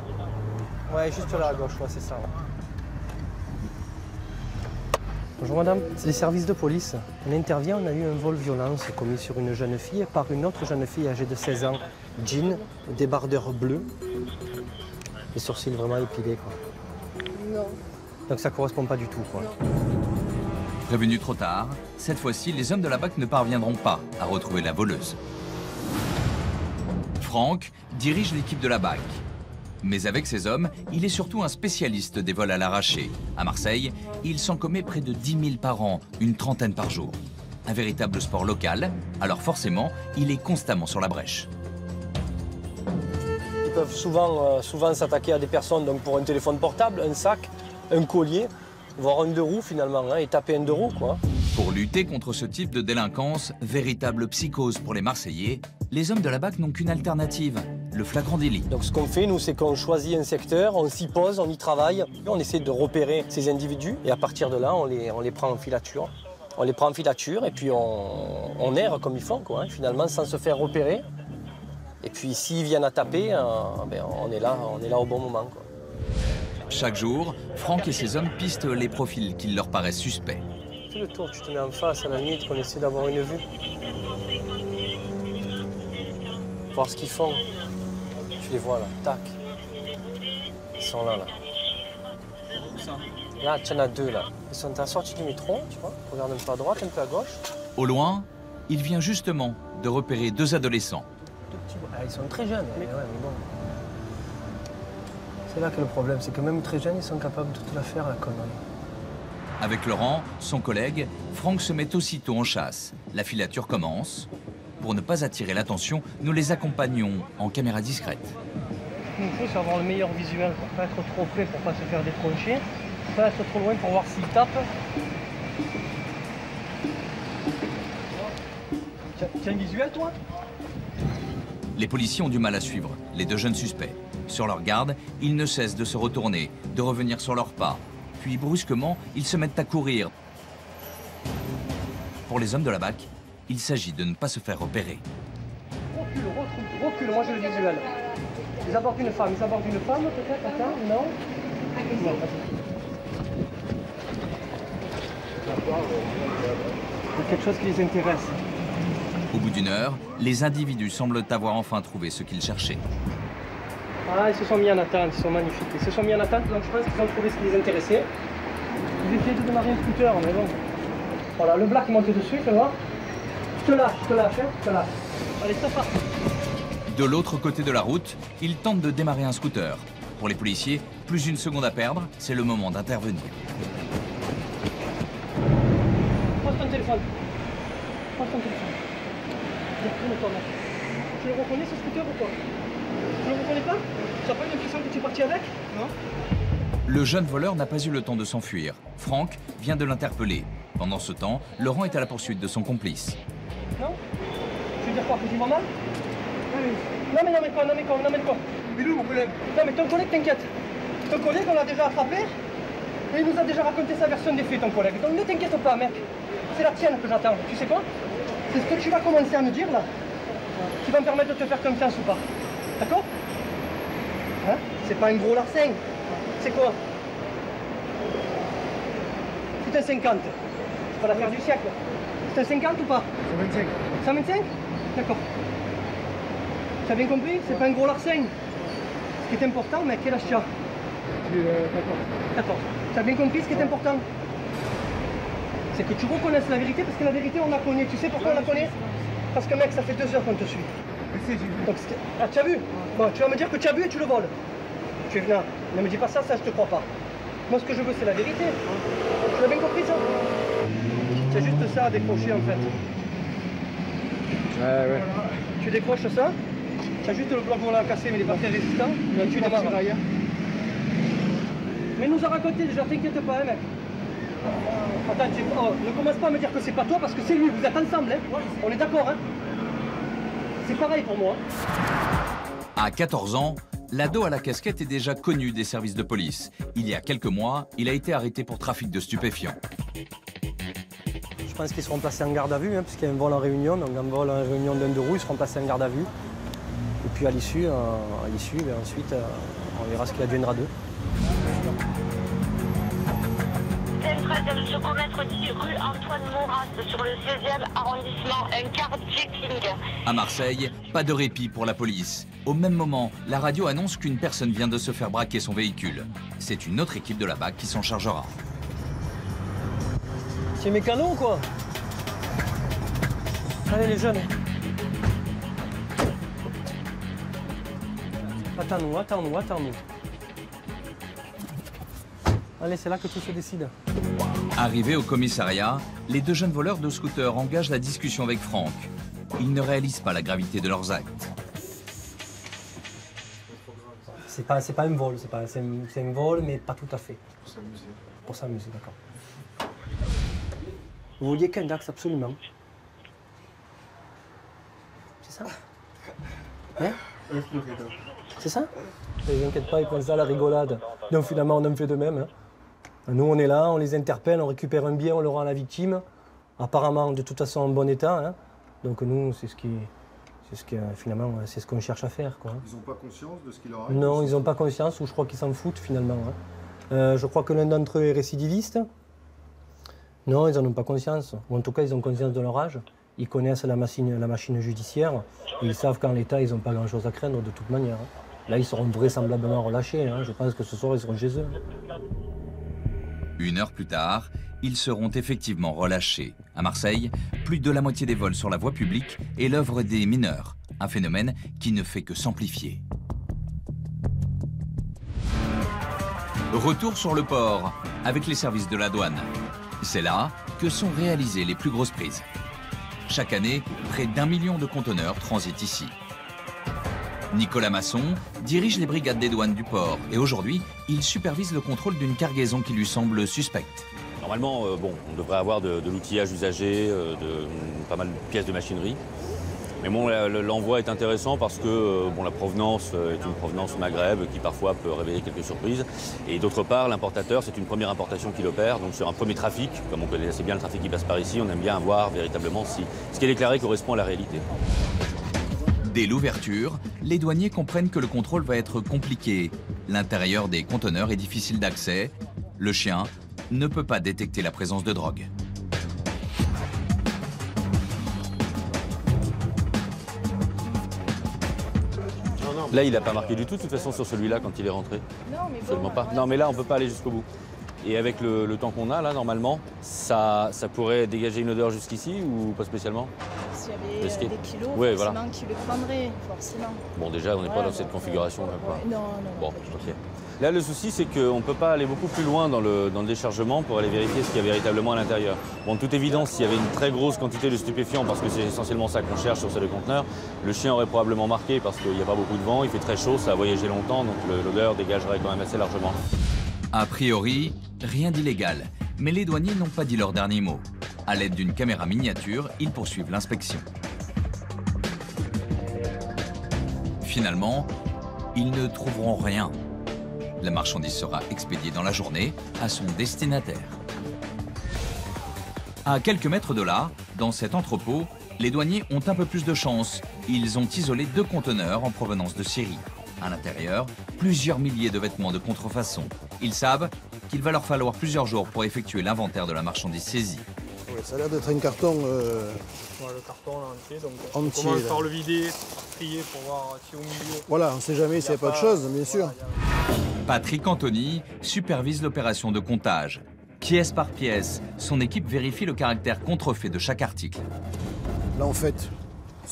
Ouais, juste là à gauche, ouais, c'est ça. Ouais. Bonjour madame, c'est les services de police. On intervient, on a eu un vol violence commis sur une jeune fille par une autre jeune fille âgée de 16 ans. Jean, débardeur bleu, les sourcils vraiment épilés, quoi. Non. Donc ça correspond pas du tout, quoi. Prévenu trop tard, cette fois-ci, les hommes de la BAC ne parviendront pas à retrouver la voleuse. Franck dirige l'équipe de la BAC. Mais avec ses hommes, il est surtout un spécialiste des vols à l'arraché. À Marseille, il s'en commet près de 10 000 par an, une trentaine par jour. Un véritable sport local, alors forcément, il est constamment sur la brèche. Ils peuvent souvent s'attaquer à des personnes donc pour un téléphone portable, un sac, un collier, voire un deux roues finalement, hein, et taper un deux roues, quoi. Pour lutter contre ce type de délinquance, véritable psychose pour les Marseillais, les hommes de la BAC n'ont qu'une alternative, le flagrant délit. Donc ce qu'on fait, nous, c'est qu'on choisit un secteur, on s'y pose, on y travaille, on essaie de repérer ces individus, et à partir de là, on les prend en filature. On les prend en filature, et puis on erre comme ils font, quoi, hein, finalement, sans se faire repérer. Et puis s'ils viennent à taper, ben, on est là au bon moment, quoi. Chaque jour, Franck et ses hommes pistent les profils qui leur paraissent suspects. Fais le tour, tu te mets en face, à la limite, qu'on essaie d'avoir une vue. Voir ce qu'ils font. Tu les vois là, tac. Ils sont là, là. Là, tu en as deux là. Ils sont à la sortie du métro, tu vois. Regarde un peu à droite, un peu à gauche. Au loin, il vient justement de repérer deux adolescents. Ils sont très jeunes, mais bon. C'est là que le problème, c'est que même très jeunes, ils sont capables de tout la faire, la connerie. Avec Laurent, son collègue, Franck se met aussitôt en chasse. La filature commence. Pour ne pas attirer l'attention, nous les accompagnons en caméra discrète. Ce qu'il nous faut, c'est avoir le meilleur visuel pour pas être trop près, pour pas se faire détroncher, pas être trop loin pour voir s'ils tapent. Tiens un visuel, toi? Les policiers ont du mal à suivre les deux jeunes suspects. Sur leur garde, ils ne cessent de se retourner, de revenir sur leurs pas. Puis brusquement, ils se mettent à courir. Pour les hommes de la BAC, il s'agit de ne pas se faire repérer. Recule, moi j'ai le visuel. Ils abordent une femme, peut-être, attends, non? Il y a quelque chose qui les intéresse. Au bout d'une heure, les individus semblent avoir enfin trouvé ce qu'ils cherchaient. Ah, ils se sont mis en attente, ils sont magnifiques. Ils se sont mis en attente, donc je pense qu'ils ont trouvé ce qui les intéressait. Ils essayaient de démarrer un scooter, mais bon. Voilà, le black monte dessus, fais voir. Je te lâche, hein, je te lâche. Allez, c'est parti. De l'autre côté de la route, ils tentent de démarrer un scooter. Pour les policiers, plus une seconde à perdre, c'est le moment d'intervenir. Pose ton téléphone. Tu le reconnais ce scooter ou quoi? Tu le reconnais pas? Tu n'as pas l'impression que tu es parti avec? Non. Le jeune voleur n'a pas eu le temps de s'enfuir. Franck vient de l'interpeller. Pendant ce temps, Laurent est à la poursuite de son complice. Non? Tu veux dire quoi? Que tu m'as mal? Non mais quoi? Mais où mon collègue? Non mais ton collègue, t'inquiète. Ton collègue, on l'a déjà attrapé. Et il nous a déjà raconté sa version des faits, ton collègue. Donc ne t'inquiète pas, mec. C'est la tienne que j'attends. Tu sais quoi? C'est ce que tu vas commencer à me dire là, qui va me permettre de te faire confiance ou pas. D'accord? Hein? C'est pas un gros larcin. C'est quoi? C'est un 50. C'est pas l'affaire du siècle. C'est un 50 ou pas? 125. 125? D'accord. Tu as bien compris? C'est pas un gros larcin. Ce qui est important, mec, quel âge tu as? 14. Tu as bien compris ce qui est important? C'est que tu reconnaisses la vérité, parce que la vérité, on la connaît. Tu sais pourquoi on la connaît? Parce que, mec, ça fait 2 heures qu'on te suit. Donc, ah, tu as vu? Bon, tu vas me dire que tu as vu et tu le voles. Non, ne me dis pas ça, je te crois pas. Moi, ce que je veux, c'est la vérité. Tu as bien compris ça? C'est juste ça à décrocher, en fait. Ouais. Tu décroches ça, tu as juste le bloc volant cassé, mais il est pas très résistant. Tu démarres. Mais il nous a raconté déjà, t'inquiète pas, hein, mec. Attends, ne commence pas à me dire que c'est pas toi, parce que c'est lui, vous êtes ensemble, hein. On est d'accord, hein. C'est pareil pour moi. À 14 ans, l'ado à la casquette est déjà connu des services de police. Il y a quelques mois, il a été arrêté pour trafic de stupéfiants. Je pense qu'ils seront placés en garde à vue, hein, puisqu'il y a un vol en réunion. Donc un vol en réunion d'un de roue, ils seront placés en garde à vue. Et puis à l'issue, ensuite, on verra ce qu'il adviendra d'eux. vient de se commettre 10 rue Antoine Maurras, sur le 16e arrondissement, un carjacking. À Marseille, pas de répit pour la police. Au même moment, la radio annonce qu'une personne vient de se faire braquer son véhicule. C'est une autre équipe de la BAC qui s'en chargera. C'est mécano ou quoi? Allez les jeunes. Attends-nous, attends-nous, attends-nous. Allez, c'est là que tout se décide. Arrivés au commissariat, les deux jeunes voleurs de scooter engagent la discussion avec Franck. Ils ne réalisent pas la gravité de leurs actes. C'est pas un vol, c'est un vol, mais pas tout à fait. Pour s'amuser. Pour s'amuser, d'accord. Vous vouliez qu'un Dax, absolument. C'est ça? Hein? C'est ça? Ne vous inquiétez pas, ils prennent ça à la rigolade. Donc finalement, on en fait de même. Hein. Nous, on est là, on les interpelle, on récupère un bien, on le rend à la victime. Apparemment, de toute façon, en bon état. Hein. Donc nous, finalement, c'est ce qu'on cherche à faire. Quoi. Ils n'ont pas conscience de ce qu'il leur arrive? Non, ils n'ont pas conscience, ou je crois qu'ils s'en foutent finalement. Hein. Je crois que l'un d'entre eux est récidiviste. Non, ils n'en ont pas conscience. Ou en tout cas, ils ont conscience de leur âge. Ils connaissent la machine judiciaire. Et ils savent qu'en l'état, ils n'ont pas grand-chose à craindre de toute manière. Hein. Là, ils seront vraisemblablement relâchés. Hein. Je pense que ce soir, ils seront chez eux. Une heure plus tard, ils seront effectivement relâchés. À Marseille, plus de la moitié des vols sur la voie publique est l'œuvre des mineurs. Un phénomène qui ne fait que s'amplifier. Retour sur le port, avec les services de la douane. C'est là que sont réalisées les plus grosses prises. Chaque année, près d'1 million de conteneurs transitent ici. Nicolas Masson dirige les brigades des douanes du port et aujourd'hui, il supervise le contrôle d'une cargaison qui lui semble suspecte. Normalement, on devrait avoir de l'outillage usagé, pas mal de pièces de machinerie. Mais bon, l'envoi est intéressant parce que la provenance est une provenance Maghreb qui parfois peut révéler quelques surprises. Et d'autre part, l'importateur, c'est une première importation qu'il opère. Donc sur un premier trafic, comme on connaît assez bien le trafic qui passe par ici, on aime bien voir véritablement si ce qui est déclaré correspond à la réalité. Dès l'ouverture, les douaniers comprennent que le contrôle va être compliqué. L'intérieur des conteneurs est difficile d'accès. Le chien ne peut pas détecter la présence de drogue. Là, il n'a pas marqué du tout, de toute façon, sur celui-là, quand il est rentré. Non, mais bon, pas. Non, mais là, on ne peut pas aller jusqu'au bout. Et avec le temps qu'on a, là, normalement, ça pourrait dégager une odeur jusqu'ici ou pas spécialement? S'il y avait des kilos, ouais, forcément, voilà. qui le prendraient, forcément. Bon, déjà, on n'est pas dans cette configuration-là, quoi. Non. Bon, ok. Là, le souci, c'est qu'on ne peut pas aller beaucoup plus loin dans le déchargement pour aller vérifier ce qu'il y a véritablement à l'intérieur. Bon, de toute évidence, s'il y avait une très grosse quantité de stupéfiants, parce que c'est essentiellement ça qu'on cherche sur ces deux conteneurs, le chien aurait probablement marqué parce qu'il n'y a pas beaucoup de vent, il fait très chaud, ça a voyagé longtemps, donc l'odeur dégagerait quand même assez largement. A priori, rien d'illégal, mais les douaniers n'ont pas dit leur dernier mot. À l'aide d'une caméra miniature, ils poursuivent l'inspection. Finalement, ils ne trouveront rien. La marchandise sera expédiée dans la journée à son destinataire. À quelques mètres de là, dans cet entrepôt, les douaniers ont un peu plus de chance. Ils ont isolé 2 conteneurs en provenance de Syrie. À l'intérieur, plusieurs milliers de vêtements de contrefaçon. Ils savent qu'il va leur falloir plusieurs jours pour effectuer l'inventaire de la marchandise saisie. Ouais, ça a l'air d'être un carton le carton là, entier, donc on commence par le vider, trier pour voir si au milieu... Voilà, on ne sait jamais s'il n'y a pas de choses, bien sûr. Patrick Anthony supervise l'opération de comptage. Pièce par pièce, son équipe vérifie le caractère contrefait de chaque article. Là, en fait,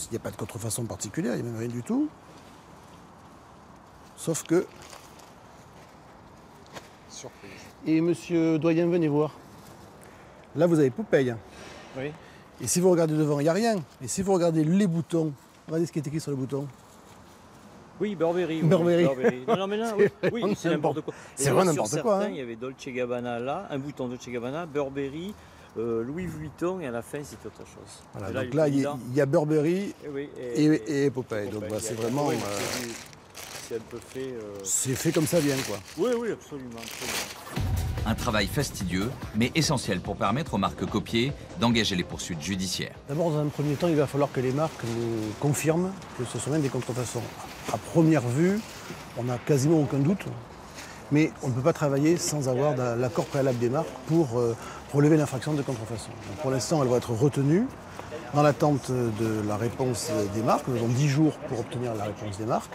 il n'y a pas de contrefaçon particulière, il n'y a même rien du tout. Sauf que... Surprise. Et monsieur Doyen, venez voir. Là, vous avez Popeye. Oui. Et si vous regardez devant, il n'y a rien. Et si vous regardez les boutons, regardez ce qui est écrit sur les boutons. Oui, Burberry. Burberry. Non, mais là, oui, c'est n'importe quoi. C'est vraiment n'importe quoi. Il y avait Dolce & Gabbana là, un bouton Dolce & Gabbana, Burberry, Louis Vuitton et à la fin c'était autre chose. Voilà, donc là, il y a Burberry et Popeye. Donc bah, c'est vraiment... c'est un peu fait... C'est fait comme ça vient, quoi. Oui, oui, absolument. Un travail fastidieux, mais essentiel pour permettre aux marques copiées d'engager les poursuites judiciaires. D'abord, dans un premier temps, il va falloir que les marques nous confirment que ce sont même des contrefaçons. À première vue, on n'a quasiment aucun doute, mais on ne peut pas travailler sans avoir l'accord préalable des marques pour relever l'infraction de contrefaçon. Donc pour l'instant, elle va être retenue dans l'attente de la réponse des marques. Nous avons 10 jours pour obtenir la réponse des marques.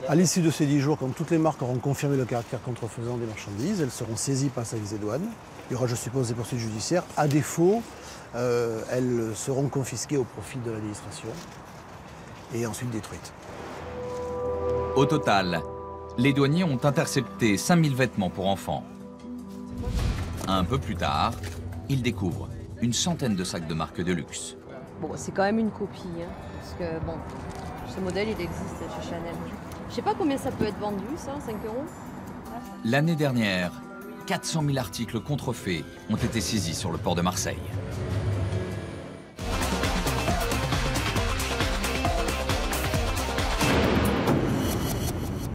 À l'issue de ces 10 jours, quand toutes les marques auront confirmé le caractère contrefaisant des marchandises, elles seront saisies par service des douanes. Il y aura, je suppose, des poursuites judiciaires. À défaut, elles seront confisquées au profit de l'administration et ensuite détruites. Au total, les douaniers ont intercepté 5000 vêtements pour enfants. Un peu plus tard, ils découvrent une centaine de sacs de marques de luxe. Bon, c'est quand même une copie, hein, parce que bon, ce modèle, il existe chez Chanel. Je sais pas combien ça peut être vendu, ça, 5 €. L'année dernière, 400 000 articles contrefaits ont été saisis sur le port de Marseille.